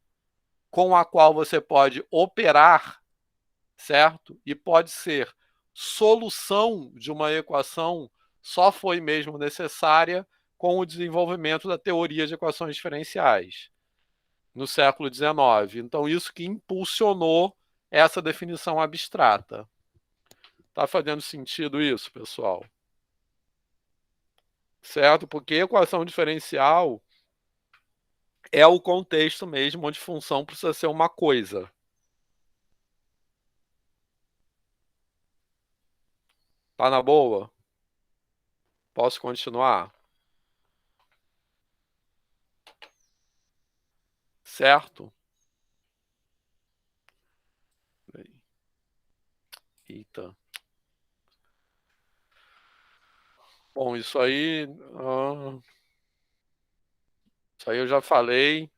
com a qual você pode operar, certo? E pode ser solução de uma equação, só foi mesmo necessária com o desenvolvimento da teoria de equações diferenciais no século XIX. Então, isso que impulsionou essa definição abstrata. Tá fazendo sentido isso, pessoal? Certo? Porque equação diferencial é o contexto mesmo onde função precisa ser uma coisa. Tá na boa? Posso continuar? Certo? Eita. Bom, isso aí eu já falei.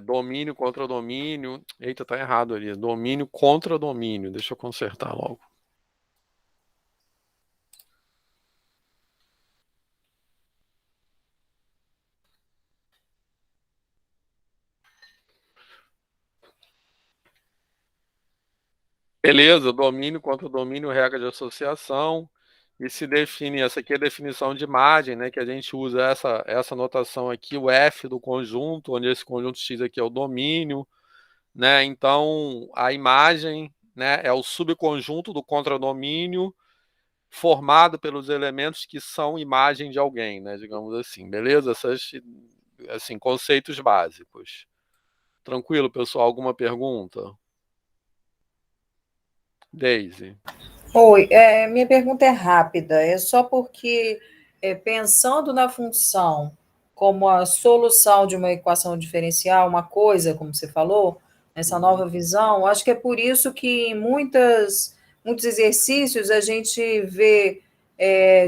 Domínio contra domínio. Eita, tá errado ali. Domínio contra domínio. Deixa eu consertar logo. Beleza, domínio contra domínio, regra de associação. E se define, essa aqui é a definição de imagem, né? Que a gente usa essa notação aqui, o F do conjunto, onde esse conjunto X aqui é o domínio, né? Então, a imagem, né, é o subconjunto do contradomínio formado pelos elementos que são imagem de alguém, né? Digamos assim, beleza? Esses, assim, conceitos básicos. Tranquilo, pessoal? Alguma pergunta? Daisy. Oi, minha pergunta é rápida, é só porque, pensando na função como a solução de uma equação diferencial, uma coisa, como você falou, essa nova visão, acho que é por isso que em muitos exercícios a gente vê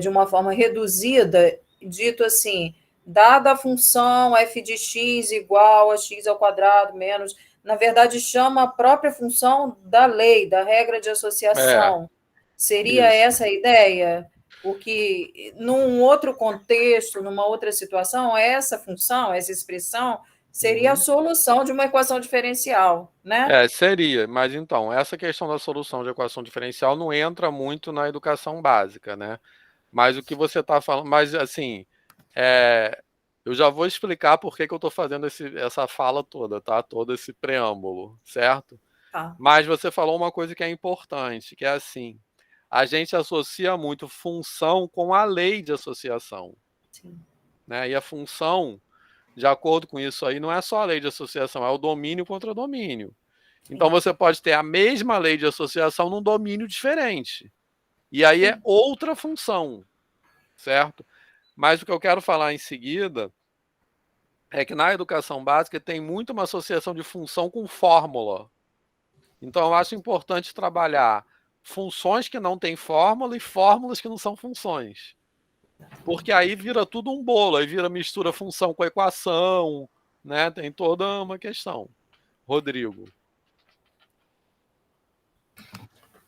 de uma forma reduzida, dito assim, dada a função f de x igual a x ao quadrado menos, na verdade chama a própria função da lei, da regra de associação. Seria essa a ideia? Porque num outro contexto, numa outra situação, essa função, essa expressão, seria a solução de uma equação diferencial, né? Seria, mas então, essa questão da solução de equação diferencial não entra muito na educação básica, né? Mas o que você está falando, mas assim, eu já vou explicar por que eu estou fazendo essa fala toda, tá? Todo esse preâmbulo, certo? Tá. Mas você falou uma coisa que é importante, que é assim, a gente associa muito função com a lei de associação. Sim. Né? E a função, de acordo com isso aí, não é só a lei de associação, é o domínio contra domínio. Então você pode ter a mesma lei de associação num domínio diferente. E aí é outra função, certo? Mas o que eu quero falar em seguida é que na educação básica tem muito uma associação de função com fórmula. Então eu acho importante trabalhar funções que não têm fórmula e fórmulas que não são funções. Porque aí vira tudo um bolo, aí vira mistura função com equação, né? Tem toda uma questão. Rodrigo.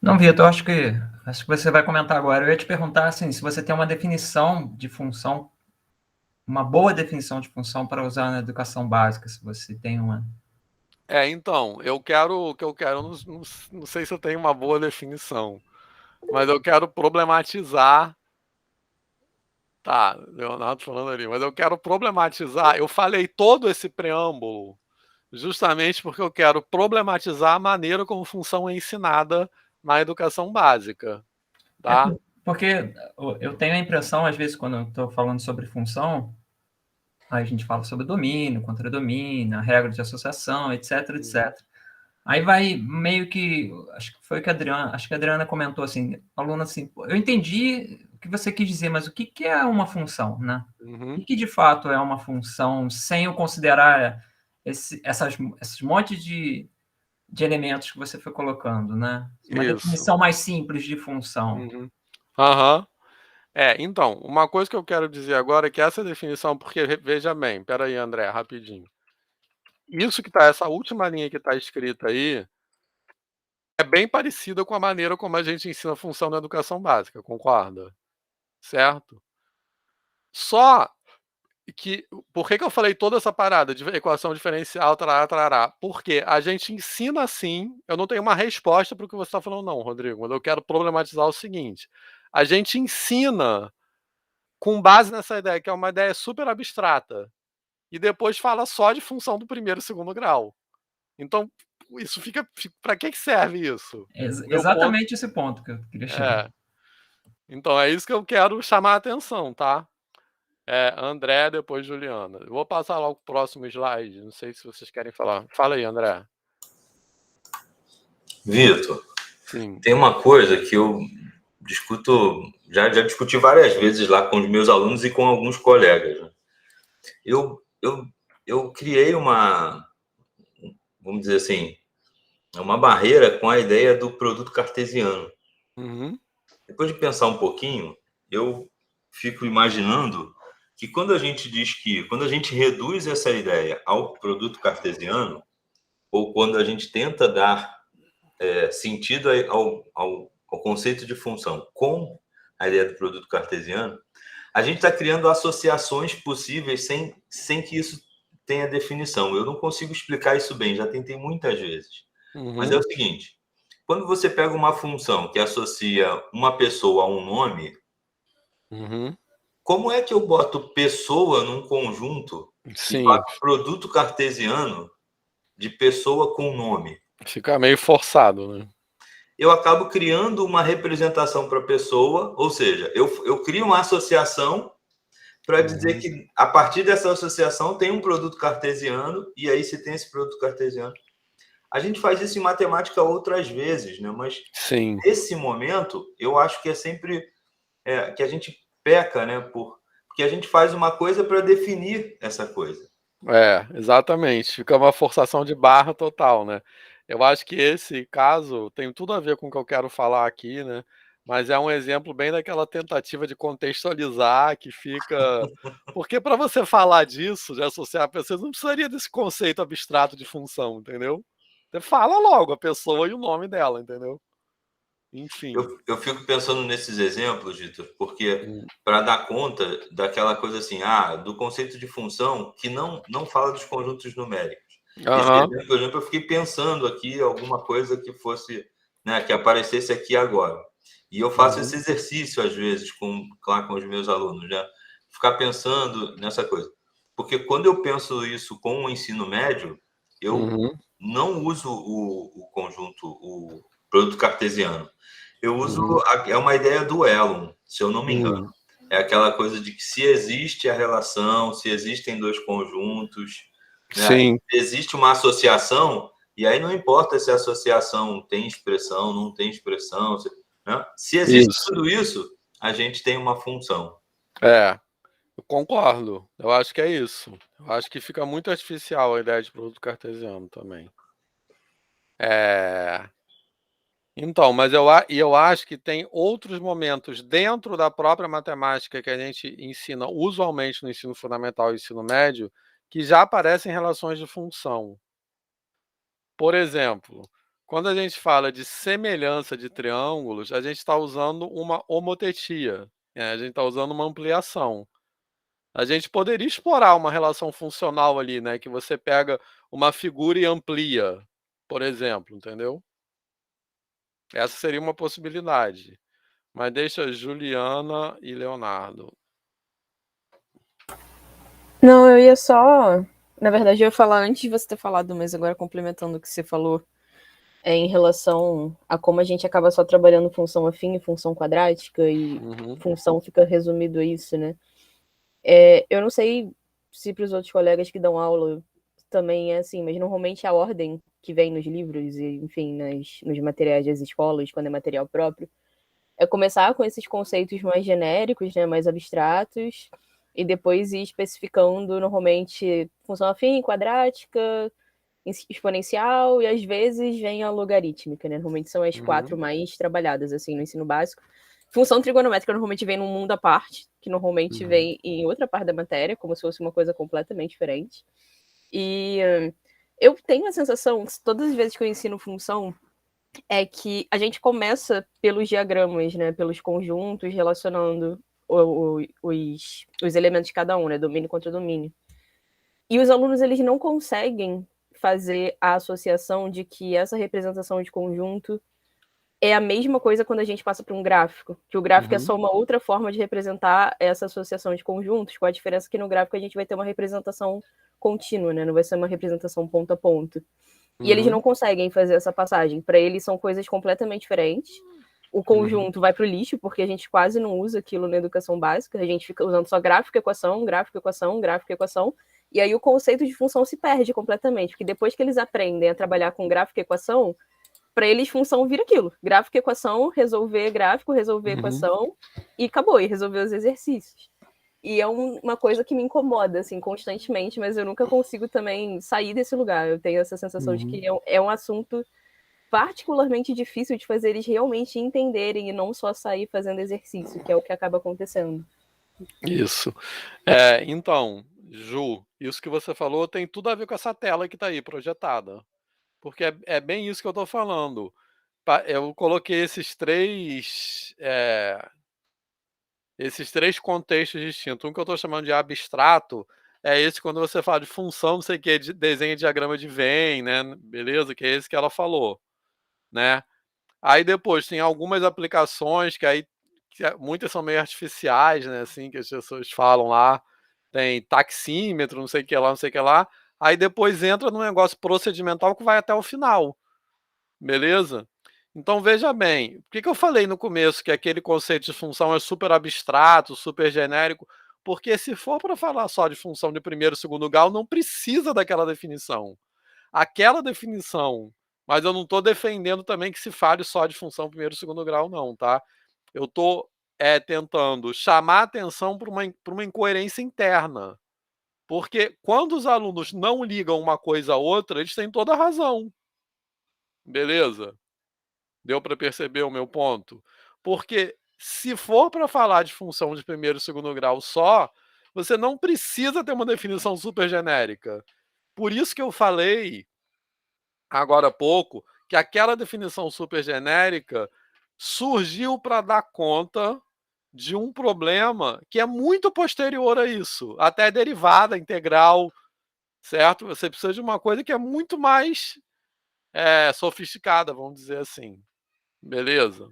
Não, Vitor, acho que você vai comentar agora. Eu ia te perguntar assim, se você tem uma definição de função, uma boa definição de função para usar na educação básica, se você tem uma. Então, não sei se eu tenho uma boa definição, mas eu quero problematizar. Tá, Leonardo falando ali, mas eu quero problematizar. Eu falei todo esse preâmbulo justamente porque eu quero problematizar a maneira como função é ensinada na educação básica, tá? Porque eu tenho a impressão, às vezes, quando eu estou falando sobre função, aí a gente fala sobre domínio, contradomínio, a regra de associação, etc, etc. Aí vai meio que, acho que foi o que a Adriana comentou assim, aluno assim, eu entendi o que você quis dizer, mas o que é uma função, né? O que de fato é uma função sem eu considerar esses montes de elementos que você foi colocando, né? Uma definição mais simples de função. Então, uma coisa que eu quero dizer agora é que essa definição, porque, veja bem, peraí, André, rapidinho. Isso que tá, essa última linha que está escrita aí, é bem parecida com a maneira como a gente ensina a função na educação básica, concorda? Certo? Só que, por que eu falei toda essa parada de equação diferencial, tarará, tarará? Porque a gente ensina assim, eu não tenho uma resposta para o que você está falando não, Rodrigo, mas eu quero problematizar o seguinte, a gente ensina com base nessa ideia, que é uma ideia super abstrata, e depois fala só de função do primeiro e segundo grau. Então, isso fica... Para que serve isso? Exatamente esse ponto que eu queria chegar. Então, é isso que eu quero chamar a atenção, tá? André, depois Juliana. Eu vou passar logo pro próximo slide, não sei se vocês querem falar. Fala aí, André. Vitor, tem uma coisa que eu discuto, já discuti várias vezes lá com os meus alunos e com alguns colegas. Né? Eu criei uma, vamos dizer assim, uma barreira com a ideia do produto cartesiano. Depois de pensar um pouquinho, eu fico imaginando que quando a gente diz que, quando a gente reduz essa ideia ao produto cartesiano, ou quando a gente tenta dar sentido ao conceito de função com a ideia do produto cartesiano, a gente está criando associações possíveis sem que isso tenha definição. Eu não consigo explicar isso bem, já tentei muitas vezes. Mas é o seguinte, quando você pega uma função que associa uma pessoa a um nome, como é que eu boto pessoa num conjunto e faço produto cartesiano de pessoa com nome? Fica meio forçado, né? Eu acabo criando uma representação para a pessoa, ou seja, eu crio uma associação para dizer que a partir dessa associação tem um produto cartesiano, e aí se tem esse produto cartesiano. A gente faz isso em matemática outras vezes, né? Mas nesse momento, eu acho que é sempre que a gente peca, né? Porque a gente faz uma coisa para definir essa coisa. Exatamente. Fica uma forçação de barra total, né? Eu acho que esse caso tem tudo a ver com o que eu quero falar aqui, né? Mas é um exemplo bem daquela tentativa de contextualizar que fica... Porque para você falar disso, de associar a pessoa, não precisaria desse conceito abstrato de função, entendeu? Você fala logo a pessoa e o nome dela, entendeu? Enfim. Eu fico pensando nesses exemplos, Vitor, porque para dar conta daquela coisa assim, do conceito de função que não fala dos conjuntos numéricos. Esse exemplo, por exemplo, eu fiquei pensando aqui alguma coisa que fosse, né, que aparecesse aqui agora. E eu faço esse exercício às vezes com os meus alunos, né? Ficar pensando nessa coisa. Porque quando eu penso isso com o ensino médio, eu não uso o conjunto, o produto cartesiano. Eu uso, é uma ideia do Elon, se eu não me engano. É aquela coisa de que se existe a relação, se existem dois conjuntos, né? Existe uma associação, e aí não importa se a associação tem expressão, não tem expressão, né? Se existe tudo isso, a gente tem uma função. Eu concordo. Eu acho que é isso. Eu acho que fica muito artificial a ideia de produto cartesiano também. Então, mas eu acho que tem outros momentos dentro da própria matemática que a gente ensina usualmente no ensino fundamental e ensino médio, que já aparecem relações de função. Por exemplo, quando a gente fala de semelhança de triângulos, a gente está usando uma homotetia, a gente está usando uma ampliação. A gente poderia explorar uma relação funcional ali, né? Que você pega uma figura e amplia, por exemplo, entendeu? Essa seria uma possibilidade. Mas deixa Juliana e Leonardo. Não, eu ia só... Na verdade, eu ia falar antes de você ter falado, mas agora complementando o que você falou, em relação a como a gente acaba só trabalhando função afim e função quadrática, e função fica resumido a isso, né? Eu não sei se para os outros colegas que dão aula também é assim, mas normalmente a ordem que vem nos livros e, enfim, nos materiais das escolas, quando é material próprio, é começar com esses conceitos mais genéricos, né, mais abstratos, e depois ir especificando, normalmente, função afim, quadrática, exponencial, e às vezes vem a logarítmica, né? Normalmente são as 4 mais trabalhadas, assim, no ensino básico. Função trigonométrica normalmente vem num mundo à parte, que normalmente vem em outra parte da matéria, como se fosse uma coisa completamente diferente. E eu tenho a sensação, todas as vezes que eu ensino função, é que a gente começa pelos diagramas, né? Pelos conjuntos, relacionando os elementos de cada um, né? Domínio contra domínio. E os alunos, eles não conseguem fazer a associação de que essa representação de conjunto é a mesma coisa quando a gente passa para um gráfico, que o gráfico é só uma outra forma de representar essa associação de conjuntos, com a diferença que no gráfico a gente vai ter uma representação contínua, né? Não vai ser uma representação ponto a ponto. E eles não conseguem fazer essa passagem. Para eles são coisas completamente diferentes. O conjunto vai para o lixo, porque a gente quase não usa aquilo na educação básica. A gente fica usando só gráfico, equação, gráfico, equação, gráfico, equação. E aí o conceito de função se perde completamente, porque depois que eles aprendem a trabalhar com gráfico e equação, para eles função vira aquilo. Gráfico e equação, resolver gráfico, resolver equação, e acabou, e resolver os exercícios. E é uma coisa que me incomoda, assim, constantemente, mas eu nunca consigo também sair desse lugar. Eu tenho essa sensação de que é um assunto particularmente difícil de fazer eles realmente entenderem e não só sair fazendo exercício, que é o que acaba acontecendo. Isso. Então, Ju, isso que você falou tem tudo a ver com essa tela que está aí projetada. Porque é bem isso que eu estou falando. Eu coloquei esses três contextos distintos. Um que eu estou chamando de abstrato é esse quando você fala de função, não sei o que, de desenho de diagrama de Venn, né? Beleza? Que é esse que ela falou, né? Aí depois tem algumas aplicações que aí muitas são meio artificiais, né? Assim, que as pessoas falam lá. Tem taxímetro, não sei o que lá, não sei o que lá. Aí depois entra num negócio procedimental que vai até o final. Beleza? Então veja bem, por que eu falei no começo que aquele conceito de função é super abstrato, super genérico? Porque se for para falar só de função de primeiro e segundo grau, não precisa daquela definição. Aquela definição, mas eu não estou defendendo também que se fale só de função primeiro e segundo grau, não, tá? Eu estou tentando chamar a atenção para uma incoerência interna. Porque quando os alunos não ligam uma coisa a outra, eles têm toda a razão. Beleza? Deu para perceber o meu ponto? Porque se for para falar de função de primeiro e segundo grau só, você não precisa ter uma definição super genérica. Por isso que eu falei, agora há pouco, que aquela definição super genérica surgiu para dar conta de um problema que é muito posterior a isso, até derivada, integral, certo? Você precisa de uma coisa que é muito mais sofisticada, vamos dizer assim. Beleza?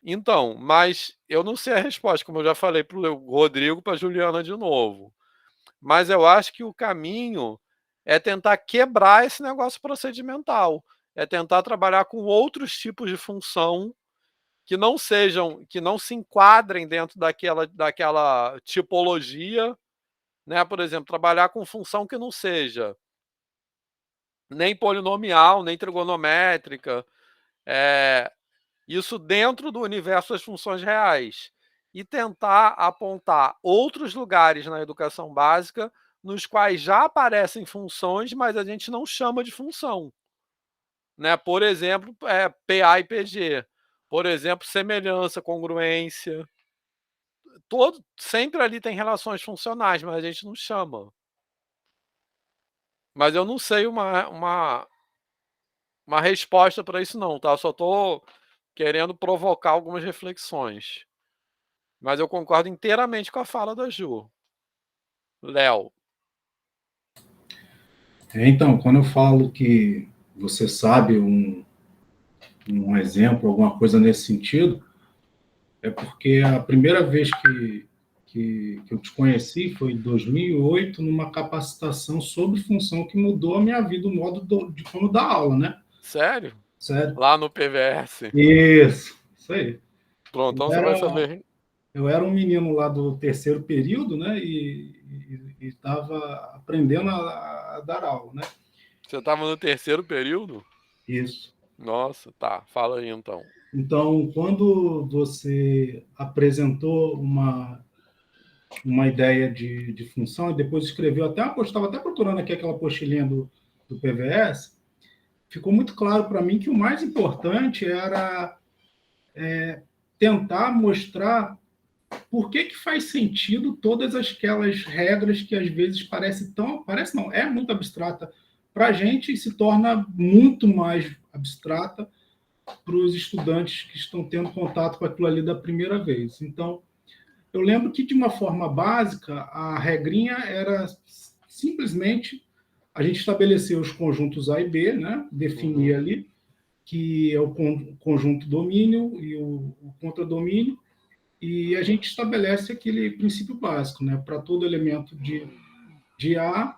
Então, mas eu não sei a resposta, como eu já falei para o Rodrigo, para a Juliana de novo. Mas eu acho que o caminho é tentar quebrar esse negócio procedimental, é tentar trabalhar com outros tipos de função que não se enquadrem dentro daquela tipologia, né? Por exemplo, trabalhar com função que não seja nem polinomial, nem trigonométrica, isso dentro do universo das funções reais, e tentar apontar outros lugares na educação básica nos quais já aparecem funções, mas a gente não chama de função. né? Por exemplo, PA e PG. Por exemplo, semelhança, congruência. Sempre ali tem relações funcionais, mas a gente não chama. Mas eu não sei uma resposta para isso não, tá? Eu só estou querendo provocar algumas reflexões. Mas eu concordo inteiramente com a fala da Ju. Léo. Então, quando eu falo que você sabe um exemplo, alguma coisa nesse sentido, é porque a primeira vez que eu te conheci foi em 2008, numa capacitação sobre função que mudou a minha vida, o modo de como dar aula, né? Sério? Sério. Lá no PVS. Isso aí. Pronto, então você vai saber. Eu era um menino lá do terceiro período, né? E estava aprendendo a dar aula, né? Você estava no terceiro período? Isso. Nossa, tá. Fala aí, então. Então, quando você apresentou uma ideia de função e depois escreveu estava até procurando aqui aquela apostilinha do PVS, ficou muito claro para mim que o mais importante era tentar mostrar por que faz sentido todas aquelas regras que às vezes parece não, é muito abstrata para a gente e se torna muito mais abstrata para os estudantes que estão tendo contato com aquilo ali da primeira vez. Então, eu lembro que, de uma forma básica, a regrinha era simplesmente a gente estabelecer os conjuntos A e B, né? Definir ali que é o conjunto domínio e o contradomínio, e a gente estabelece aquele princípio básico, né? Para todo elemento de A,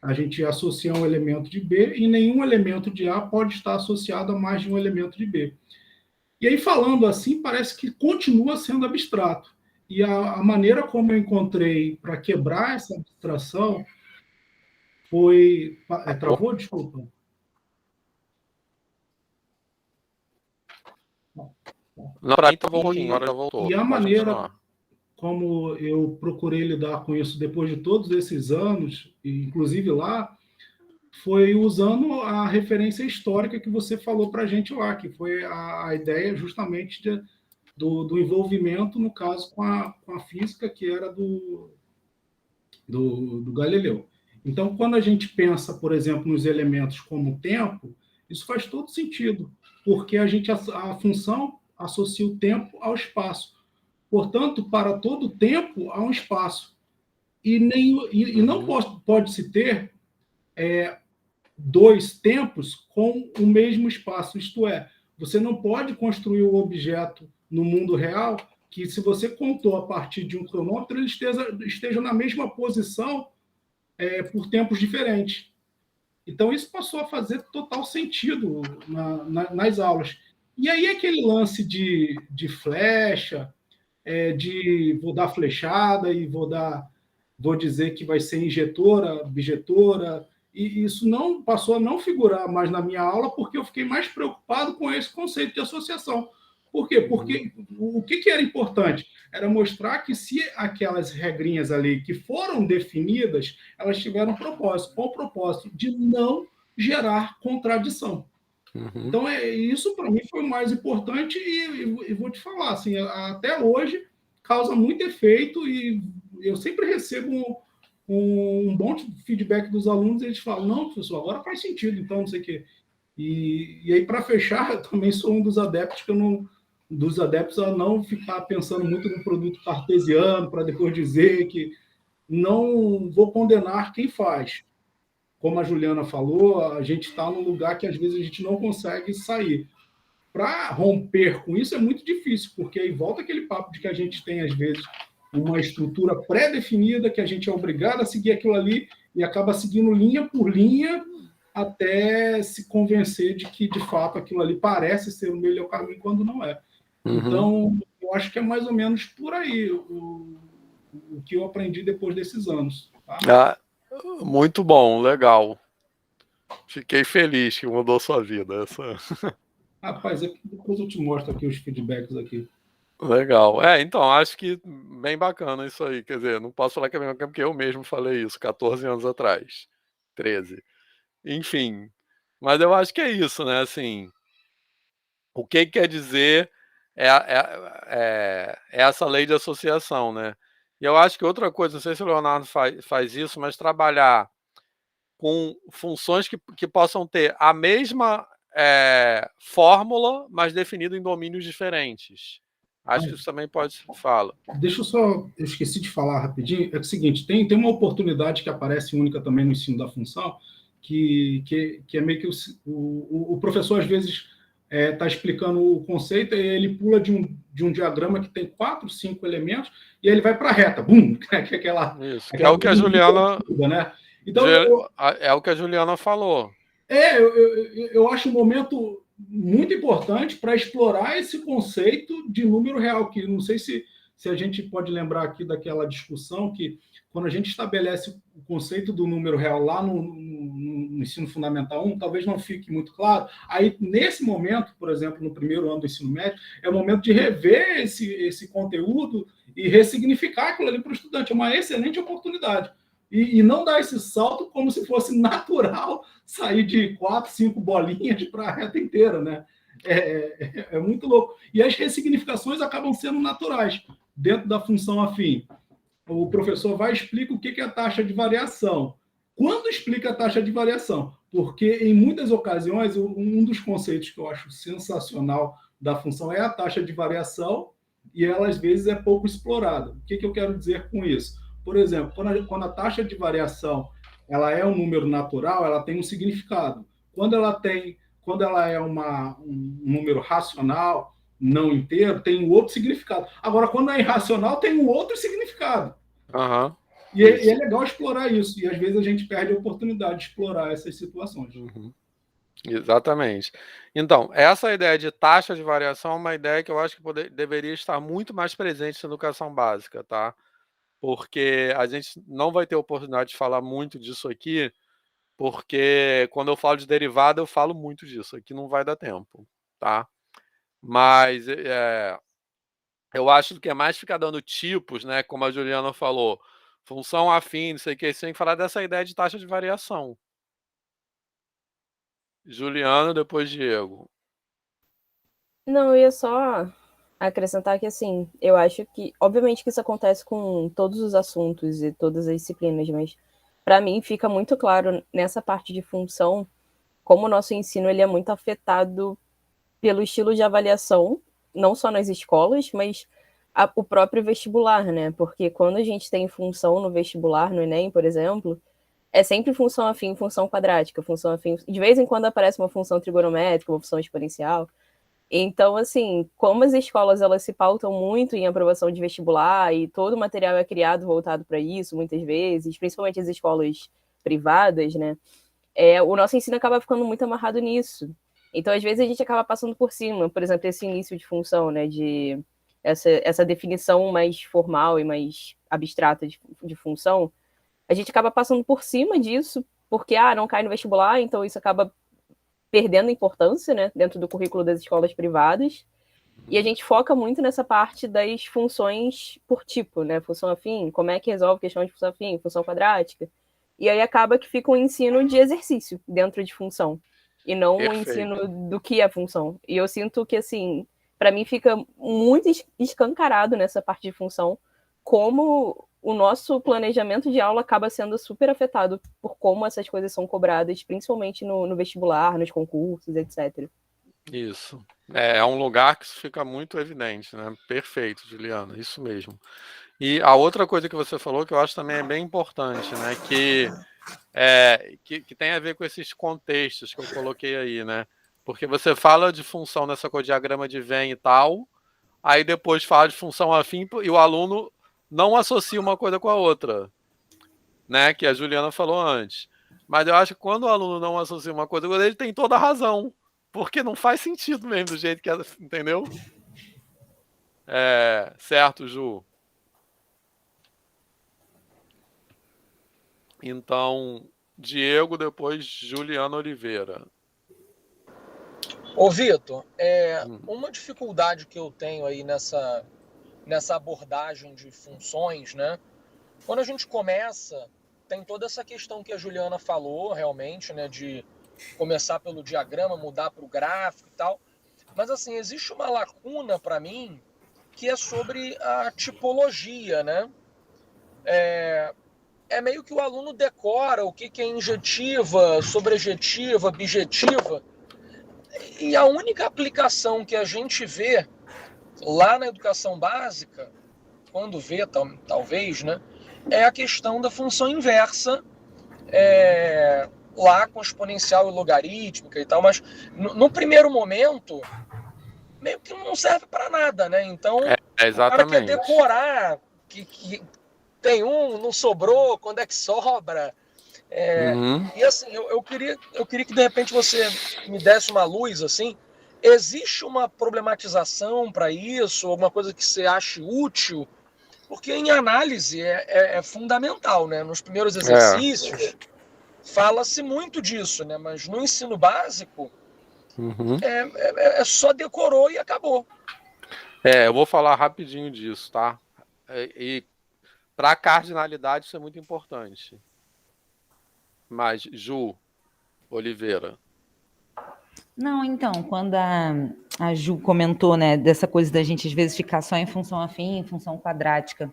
a gente associa um elemento de B, e nenhum elemento de A pode estar associado a mais de um elemento de B. E aí, falando assim, parece que continua sendo abstrato. E a maneira como eu encontrei para quebrar essa abstração foi... Travou? Desculpa. Não, para mim travou um pouquinho, agora já voltou. E a maneira como eu procurei lidar com isso depois de todos esses anos, inclusive lá, foi usando a referência histórica que você falou para a gente lá, que foi a ideia justamente do envolvimento, no caso, com a física, que era do Galileu. Então, quando a gente pensa, por exemplo, nos elementos como o tempo, isso faz todo sentido, porque a função associa o tempo ao espaço. Portanto, para todo tempo, há um espaço. E não pode-se ter dois tempos com o mesmo espaço. Isto é, você não pode construir um objeto no mundo real que, se você contou a partir de um cronômetro, ele esteja na mesma posição por tempos diferentes. Então, isso passou a fazer total sentido nas aulas. E aí, aquele lance de flecha, vou dar flechada e vou dizer que vai ser injetora, bijetora, e isso não passou a não figurar mais na minha aula, porque eu fiquei mais preocupado com esse conceito de associação. Por quê? Porque o que era importante? Era mostrar que, se aquelas regrinhas ali que foram definidas, elas tiveram um propósito. Qual o propósito? De não gerar contradição. Então, isso para mim foi o mais importante, e vou te falar, assim, até hoje causa muito efeito, e eu sempre recebo um bom feedback dos alunos, e eles falam, não, professor, agora faz sentido, então, não sei o quê. E aí, para fechar, eu também sou um dos adeptos a não ficar pensando muito no produto cartesiano, para depois dizer que não vou condenar quem faz. Como a Juliana falou, a gente está num lugar que às vezes a gente não consegue sair. Para romper com isso é muito difícil, porque aí volta aquele papo de que a gente tem, às vezes, uma estrutura pré-definida, que a gente é obrigado a seguir aquilo ali, e acaba seguindo linha por linha até se convencer de que, de fato, aquilo ali parece ser o melhor caminho, quando não é. Então, eu acho que é mais ou menos por aí o que eu aprendi depois desses anos. Tá? Muito bom, legal. Fiquei feliz que mudou sua vida. Rapaz, depois eu te mostro aqui os feedbacks aqui. Legal. Então, acho que bem bacana isso aí. Quer dizer, não posso falar que é bem bacana, porque eu mesmo falei isso 14 anos atrás. 13. Enfim, Mas eu acho que é isso, né? Assim, o que quer dizer essa lei de associação, né? E eu acho que outra coisa, não sei se o Leonardo faz isso, mas trabalhar com funções que possam ter a mesma fórmula, mas definida em domínios diferentes. Acho que isso também pode ser fala. Deixa eu só... Eu esqueci de falar rapidinho. É o seguinte, tem uma oportunidade que aparece única também no ensino da função, que é meio que o professor, às vezes, está explicando o conceito e ele pula de um diagrama que tem 4, 5 elementos e ele vai para a reta. Bum! Que é aquela... Isso, que é o que a Juliana... né? Então, é o que a Juliana falou. Eu acho um momento muito importante para explorar esse conceito de número real, que não sei se a gente pode lembrar aqui daquela discussão que, quando a gente estabelece o conceito do número real lá no ensino fundamental 1, talvez não fique muito claro. Aí, nesse momento, por exemplo, no primeiro ano do ensino médio, é o momento de rever esse conteúdo e ressignificar aquilo ali para o estudante. É uma excelente oportunidade. E não dar esse salto como se fosse natural sair de 4, 5 bolinhas para a reta inteira, né? É muito louco. E as ressignificações acabam sendo naturais dentro da função afim. O professor vai e explica o que é a taxa de variação. Quando explica a taxa de variação? Porque, em muitas ocasiões, um dos conceitos que eu acho sensacional da função é a taxa de variação, e ela, às vezes, é pouco explorada. O que eu quero dizer com isso? Por exemplo, quando a taxa de variação ela é um número natural, ela tem um significado. Quando ela é um número racional, não inteiro, tem um outro significado. Agora, quando é irracional, tem um outro significado. Uhum. E é legal explorar isso. E, às vezes, a gente perde a oportunidade de explorar essas situações. Uhum. Exatamente. Então, essa ideia de taxa de variação é uma ideia que eu acho que deveria estar muito mais presente na educação básica, tá? Porque a gente não vai ter oportunidade de falar muito disso aqui, porque quando eu falo de derivada, eu falo muito disso. Aqui não vai dar tempo, tá? Mas eu acho que é mais ficar dando tipos, né? Como a Juliana falou, função afim, não sei o que, sem falar dessa ideia de taxa de variação. Juliana, depois Diego. Não, eu ia só acrescentar que, assim, eu acho que, obviamente que isso acontece com todos os assuntos e todas as disciplinas, mas para mim fica muito claro nessa parte de função como o nosso ensino ele é muito afetado pelo estilo de avaliação, não só nas escolas, mas o próprio vestibular, né? Porque quando a gente tem função no vestibular, no Enem, por exemplo, é sempre função afim, função quadrática, função afim. De vez em quando aparece uma função trigonométrica, uma função exponencial. Então, assim, como as escolas elas se pautam muito em aprovação de vestibular e todo o material é criado voltado para isso, muitas vezes, principalmente as escolas privadas, né? O nosso ensino acaba ficando muito amarrado nisso. Então, às vezes, a gente acaba passando por cima, por exemplo, esse início de função, né? De essa definição mais formal e mais abstrata de função, a gente acaba passando por cima disso, porque, não cai no vestibular, então isso acaba perdendo importância, né, dentro do currículo das escolas privadas, e a gente foca muito nessa parte das funções por tipo, né, função afim, como é que resolve questão de função afim, função quadrática, e aí acaba que fica um ensino de exercício dentro de função, e não um ensino do que é função. E eu sinto que, assim, para mim fica muito escancarado nessa parte de função, como o nosso planejamento de aula acaba sendo super afetado por como essas coisas são cobradas, principalmente no vestibular, nos concursos, etc. Isso. É um lugar que isso fica muito evidente, né? Perfeito, Juliana, isso mesmo. E a outra coisa que você falou, que eu acho também é bem importante, né? Que tem a ver com esses contextos que eu coloquei aí, né? Porque você fala de função nessa codiagrama de Venn e tal, aí depois fala de função afim e o aluno não associa uma coisa com a outra, né? Que a Juliana falou antes. Mas eu acho que quando o aluno não associa uma coisa com a outra, ele tem toda a razão. Porque não faz sentido mesmo do jeito que é, entendeu? Certo, Ju? Então, Diego, depois Juliana Oliveira. Ô, Vitor, uma dificuldade que eu tenho aí nessa abordagem de funções, né? Quando a gente começa, tem toda essa questão que a Juliana falou, realmente, né? De começar pelo diagrama, mudar para o gráfico e tal. Mas, assim, existe uma lacuna para mim que é sobre a tipologia, né? É meio que o aluno decora o que é injetiva, sobrejetiva, bijetiva. E a única aplicação que a gente vê lá na educação básica, quando vê, talvez, né, é a questão da função inversa, lá com exponencial e logarítmica e tal, mas no primeiro momento, meio que não serve para nada, né? Então, o cara quer decorar que tem não sobrou, quando é que sobra. E assim, eu queria que de repente você me desse uma luz, assim. Existe uma problematização para isso, alguma coisa que você ache útil? Porque em análise é fundamental, né? Nos primeiros exercícios fala-se muito disso, né? Mas no ensino básico só decorou e acabou. Eu vou falar rapidinho disso, tá? E para a cardinalidade isso é muito importante. Mas, Ju Oliveira. Não, então, quando a Ju comentou, né, dessa coisa da gente às vezes ficar só em função afim, em função quadrática,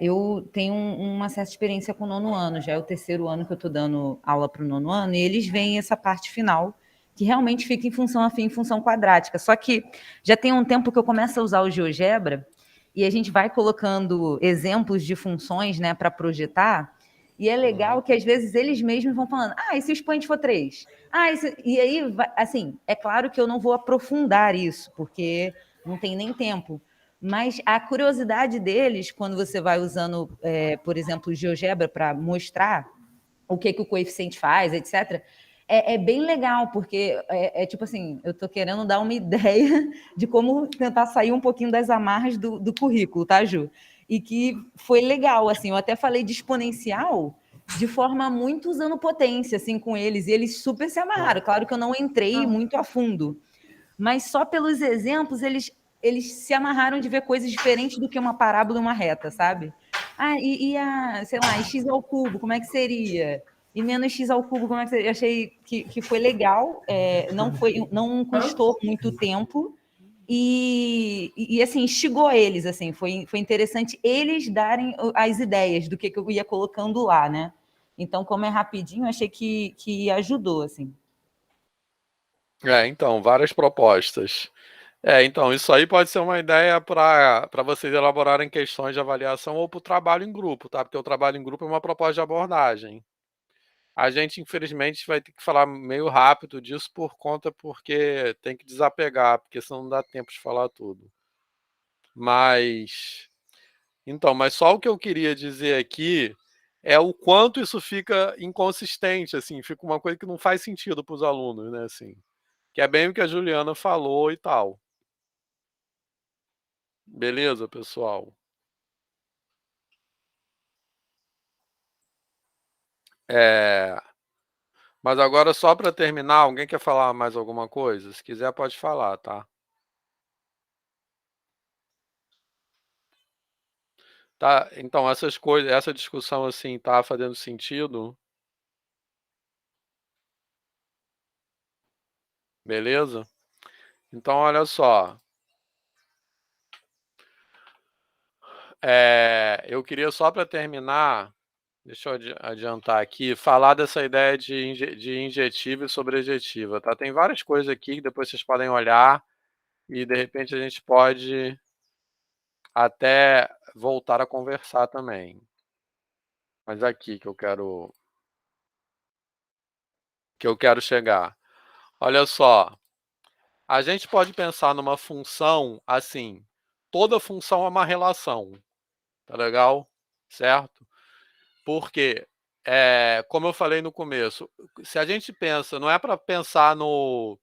eu tenho uma certa experiência com o 9º ano, já é o 3º ano que eu estou dando aula para o 9º ano, e eles veem essa parte final, que realmente fica em função afim, em função quadrática. Só que já tem um tempo que eu começo a usar o GeoGebra, e a gente vai colocando exemplos de funções, né, para projetar, e é legal que às vezes eles mesmos vão falando, e se o expoente for 3? E aí, assim, é claro que eu não vou aprofundar isso, porque não tem nem tempo. Mas a curiosidade deles, quando você vai usando, por exemplo, o GeoGebra para mostrar o que o coeficiente faz, etc., é bem legal, porque tipo assim, eu estou querendo dar uma ideia de como tentar sair um pouquinho das amarras do currículo, tá, Ju? E que foi legal, assim, eu até falei de exponencial de forma muito usando potência, assim, com eles, e eles super se amarraram. Claro que eu não entrei muito a fundo, mas só pelos exemplos eles se amarraram de ver coisas diferentes do que uma parábola e uma reta, sabe? Sei lá, x ao cubo, como é que seria? E menos x ao cubo, como é que seria? Eu achei que foi legal, não custou muito tempo, e assim, instigou eles, assim, foi interessante eles darem as ideias do que eu ia colocando lá, né? Então, como é rapidinho, achei que ajudou, assim. Então, várias propostas. Então, isso aí pode ser uma ideia para vocês elaborarem questões de avaliação ou para o trabalho em grupo, tá? Porque o trabalho em grupo é uma proposta de abordagem. A gente, infelizmente, vai ter que falar meio rápido disso porque tem que desapegar, porque senão não dá tempo de falar tudo. Mas só o que eu queria dizer aqui é o quanto isso fica inconsistente, assim, fica uma coisa que não faz sentido para os alunos, né, assim. Que é bem o que a Juliana falou e tal. Beleza, pessoal? Mas agora, só para terminar, alguém quer falar mais alguma coisa? Se quiser, pode falar, tá? Tá, então, essas coisas, essa discussão, assim, tá fazendo sentido? Beleza? Então, olha só. Eu queria só para terminar, deixa eu adiantar aqui, falar dessa ideia de injetiva e sobrejetiva, tá? Tem várias coisas aqui que depois vocês podem olhar e, de repente, a gente pode até voltar a conversar também. Mas aqui que eu quero chegar. Olha só, a gente pode pensar numa função assim, toda função é uma relação, tá legal? Certo? Porque, como eu falei no começo, se a gente pensa, não é para pensar no...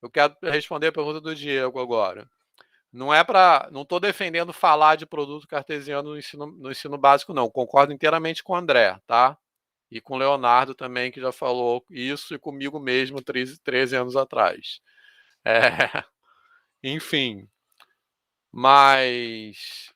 Eu quero responder a pergunta do Diego agora. Não estou defendendo falar de produto cartesiano no ensino básico, não. Concordo inteiramente com o André, tá? E com o Leonardo também, que já falou isso, e comigo mesmo 13 anos atrás. Enfim. Mas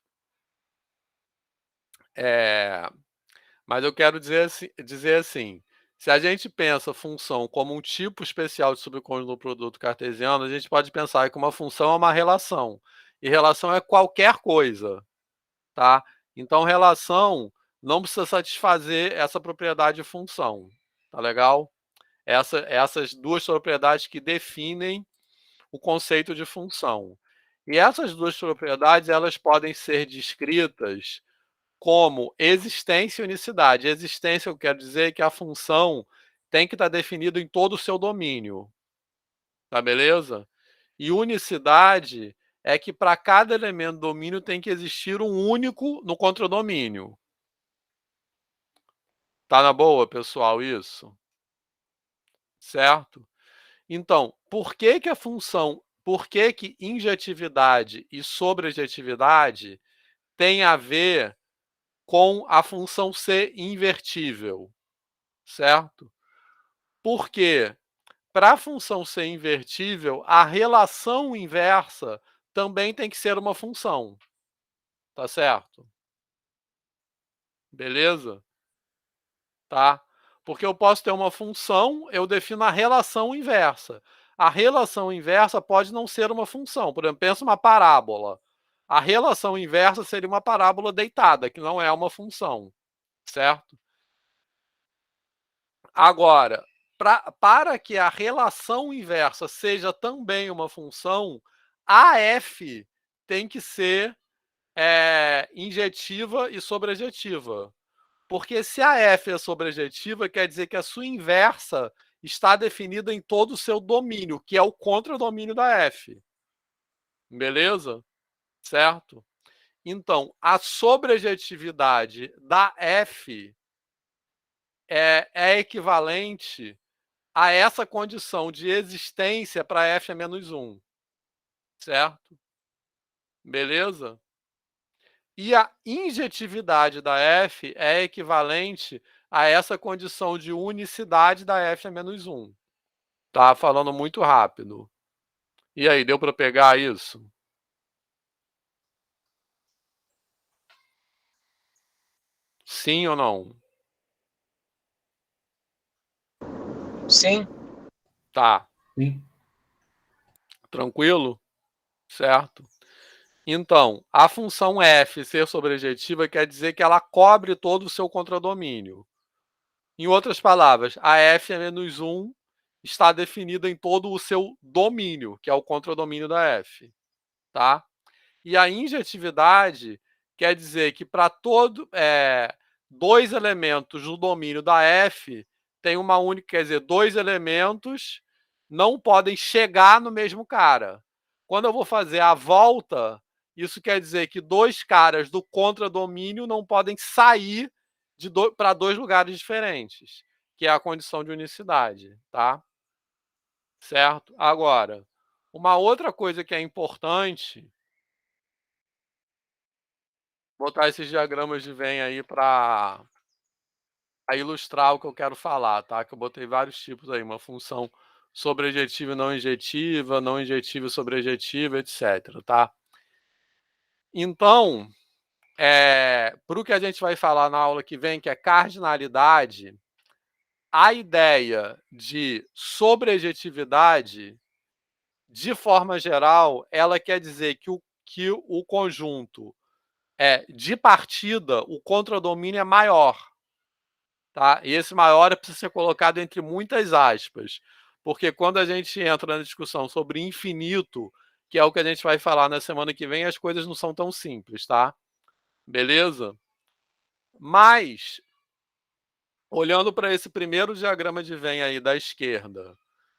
eu quero dizer assim, Se a gente pensa função como um tipo especial de subconjunto do produto cartesiano, a gente pode pensar que uma função é uma relação. E relação é qualquer coisa. Tá? Então, relação não precisa satisfazer essa propriedade de função. Tá legal? Essas duas propriedades que definem o conceito de função. E essas duas propriedades, elas podem ser descritas como existência e unicidade. Existência, eu quero dizer que a função tem que estar definida em todo o seu domínio. Tá beleza? E unicidade é que para cada elemento do domínio tem que existir um único no contradomínio. Tá na boa, pessoal, isso? Certo? Então, por que a função, por que injetividade e sobrejetividade tem a ver com a função ser invertível? Certo? Porque para a função ser invertível, a relação inversa também tem que ser uma função. Tá certo? Beleza? Tá? Porque eu posso ter uma função, eu defino a relação inversa. A relação inversa pode não ser uma função. Por exemplo, pensa uma parábola. A relação inversa seria uma parábola deitada, que não é uma função. Certo? Agora, para que a relação inversa seja também uma função, a f tem que ser injetiva e sobrejetiva. Porque se a f é sobrejetiva, quer dizer que a sua inversa está definida em todo o seu domínio, que é o contradomínio da f. Beleza? Certo? Então, a sobrejetividade da f é equivalente a essa condição de existência para f é menos 1. Certo? Beleza? E a injetividade da f é equivalente a essa condição de unicidade da f é menos 1. Tá falando muito rápido. E aí, deu para pegar isso? Sim ou não? Sim. Tá. Sim. Tranquilo? Certo. Então, a função f ser sobrejetiva quer dizer que ela cobre todo o seu contradomínio. Em outras palavras, a f é menos 1 está definida em todo o seu domínio, que é o contradomínio da f. Tá? E a injetividade quer dizer que para dois elementos no domínio da f, tem uma única, quer dizer, dois elementos não podem chegar no mesmo cara. Quando eu vou fazer a volta, isso quer dizer que dois caras do contradomínio não podem sair para dois lugares diferentes, que é a condição de unicidade, tá? Certo? Agora, uma outra coisa que é importante, botar esses diagramas de Venn aí para ilustrar o que eu quero falar, tá? Que eu botei vários tipos aí, uma função sobrejetiva e não injetiva e sobrejetiva, etc, tá? Então, para o que a gente vai falar na aula que vem, que é cardinalidade, a ideia de sobrejetividade, de forma geral, ela quer dizer que o conjunto de partida, o contradomínio é maior. Tá? E esse maior precisa ser colocado entre muitas aspas, porque quando a gente entra na discussão sobre infinito, que é o que a gente vai falar na semana que vem, as coisas não são tão simples, tá? Beleza? Mas, olhando para esse primeiro diagrama de Venn aí da esquerda,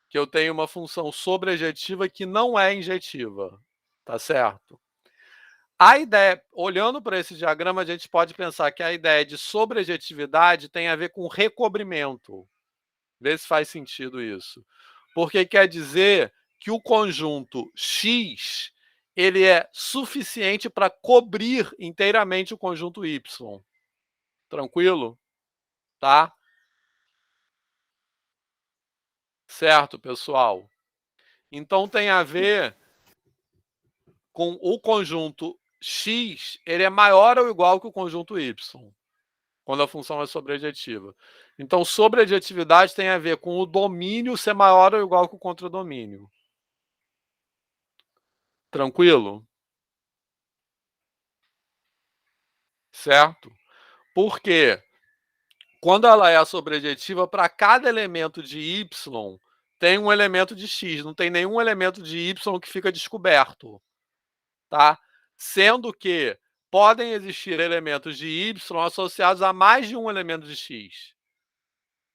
que eu tenho uma função sobrejetiva que não é injetiva, tá certo? A ideia, olhando para esse diagrama, a gente pode pensar que a ideia de sobrejetividade tem a ver com recobrimento. Vê se faz sentido isso. Porque quer dizer que o conjunto X ele é suficiente para cobrir inteiramente o conjunto Y. Tranquilo? Tá? Certo, pessoal? Então tem a ver com o conjunto X, ele é maior ou igual que o conjunto Y, quando a função é sobrejetiva. Então, sobreadjetividade tem a ver com o domínio ser maior ou igual que o contradomínio. Tranquilo? Certo? Porque quando ela é sobreadjetiva, para cada elemento de y, tem um elemento de x. Não tem nenhum elemento de y que fica descoberto. Tá? Sendo que podem existir elementos de y associados a mais de um elemento de x.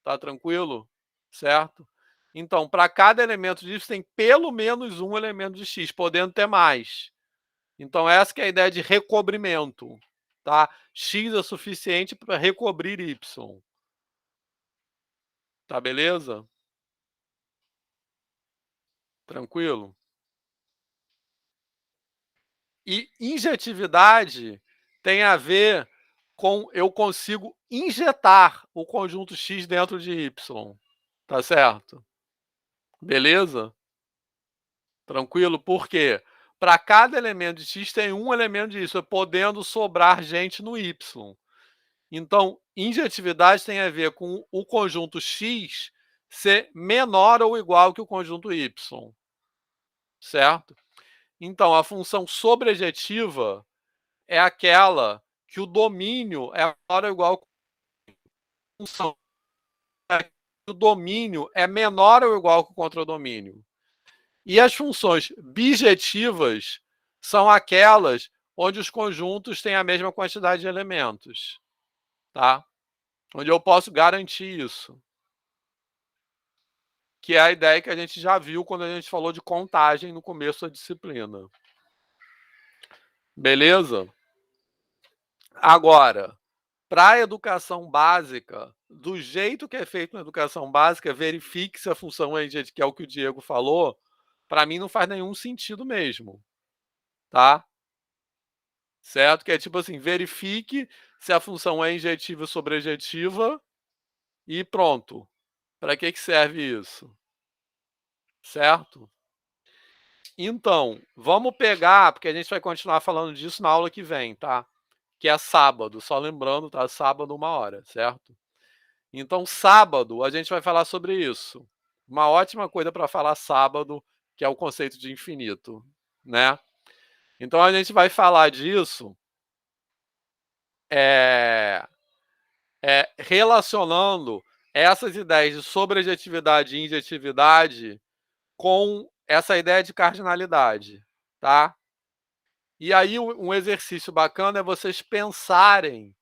Tá tranquilo? Certo? Então, para cada elemento de y tem pelo menos um elemento de x, podendo ter mais. Então, essa que é a ideia de recobrimento. Tá? X é suficiente para recobrir y. Tá beleza? Tranquilo? E injetividade tem a ver com eu consigo injetar o conjunto X dentro de Y. Tá certo? Beleza? Tranquilo? Por quê? Para cada elemento de X tem um elemento de Y, podendo sobrar gente no Y. Então, injetividade tem a ver com o conjunto X ser menor ou igual que o conjunto Y. Certo? Então, a função sobrejetiva é aquela que o domínio é maior ou igual que a função. O domínio é menor ou igual que o contradomínio. E as funções bijetivas são aquelas onde os conjuntos têm a mesma quantidade de elementos. Tá? Onde eu posso garantir isso. Que é a ideia que a gente já viu quando a gente falou de contagem no começo da disciplina. Beleza? Agora, para a educação básica, do jeito que é feito na educação básica, verifique se a função é, que é o que o Diego falou, para mim não faz nenhum sentido mesmo. Tá? Certo? Que é tipo assim, verifique se a função é injetiva ou sobrejetiva e pronto. Para que serve isso? Certo? Então, vamos pegar, porque a gente vai continuar falando disso na aula que vem, tá? Que é sábado, só lembrando, tá? Sábado, 1h, certo? Então, sábado, a gente vai falar sobre isso. Uma ótima coisa para falar sábado, que é o conceito de infinito, né? Então, a gente vai falar disso relacionando essas ideias de sobreadjetividade e injetividade com essa ideia de cardinalidade, tá? E aí, um exercício bacana é vocês pensarem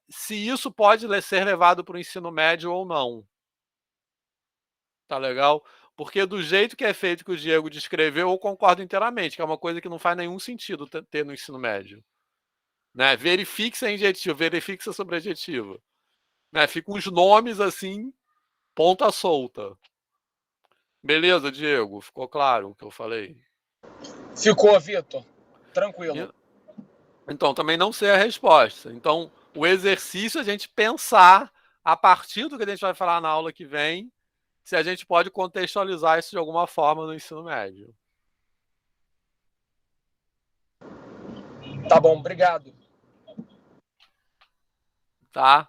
se isso pode ser levado para o ensino médio ou não. Tá legal? Porque do jeito que é feito que o Diego descreveu, eu concordo inteiramente, que é uma coisa que não faz nenhum sentido ter no ensino médio. Né? Verifique se é injetivo, verifique se é sobreadjetivo. Né? Ficam uns nomes assim, ponta solta. Beleza, Diego? Ficou claro o que eu falei? Ficou, Vitor. Tranquilo. Então, também não sei a resposta. Então, o exercício é a gente pensar, a partir do que a gente vai falar na aula que vem, se a gente pode contextualizar isso de alguma forma no ensino médio. Tá bom, obrigado. Tá?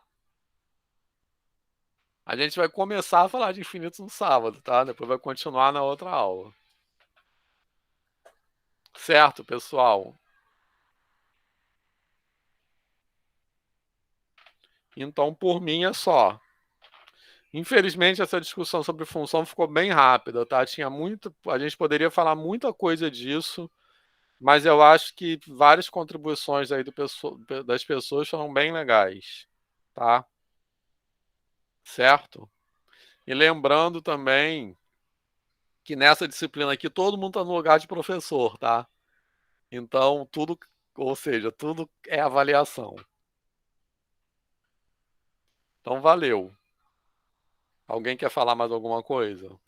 A gente vai começar a falar de infinitos no sábado, tá? Depois vai continuar na outra aula. Certo, pessoal? Então, por mim, é só. Infelizmente, essa discussão sobre função ficou bem rápida, tá? A gente poderia falar muita coisa disso, mas eu acho que várias contribuições aí das pessoas foram bem legais, tá? Certo? E lembrando também que nessa disciplina aqui todo mundo está no lugar de professor, tá? Então, tudo é avaliação. Então, valeu. Alguém quer falar mais alguma coisa?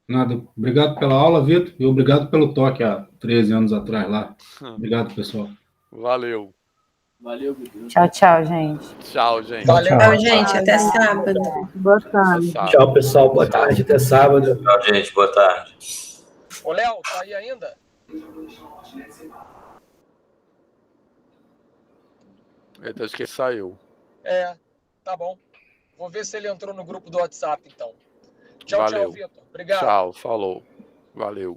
Nada. Obrigado pela aula, Vitor, e obrigado pelo toque há 13 anos atrás lá. Obrigado, pessoal. Valeu. Valeu, Vitor. Tchau, tchau, gente. Tchau, gente. Valeu, tchau, gente. Até sábado. Boa tarde. Tchau, pessoal. Boa tarde. Até sábado. Tchau, gente. Boa tarde. Ô, Léo, tá aí ainda? Eita, acho que ele saiu. Tá bom. Vou ver se ele entrou no grupo do WhatsApp, então. Tchau, Valeu. tchau, Vitor. Obrigado. Tchau, falou. Valeu.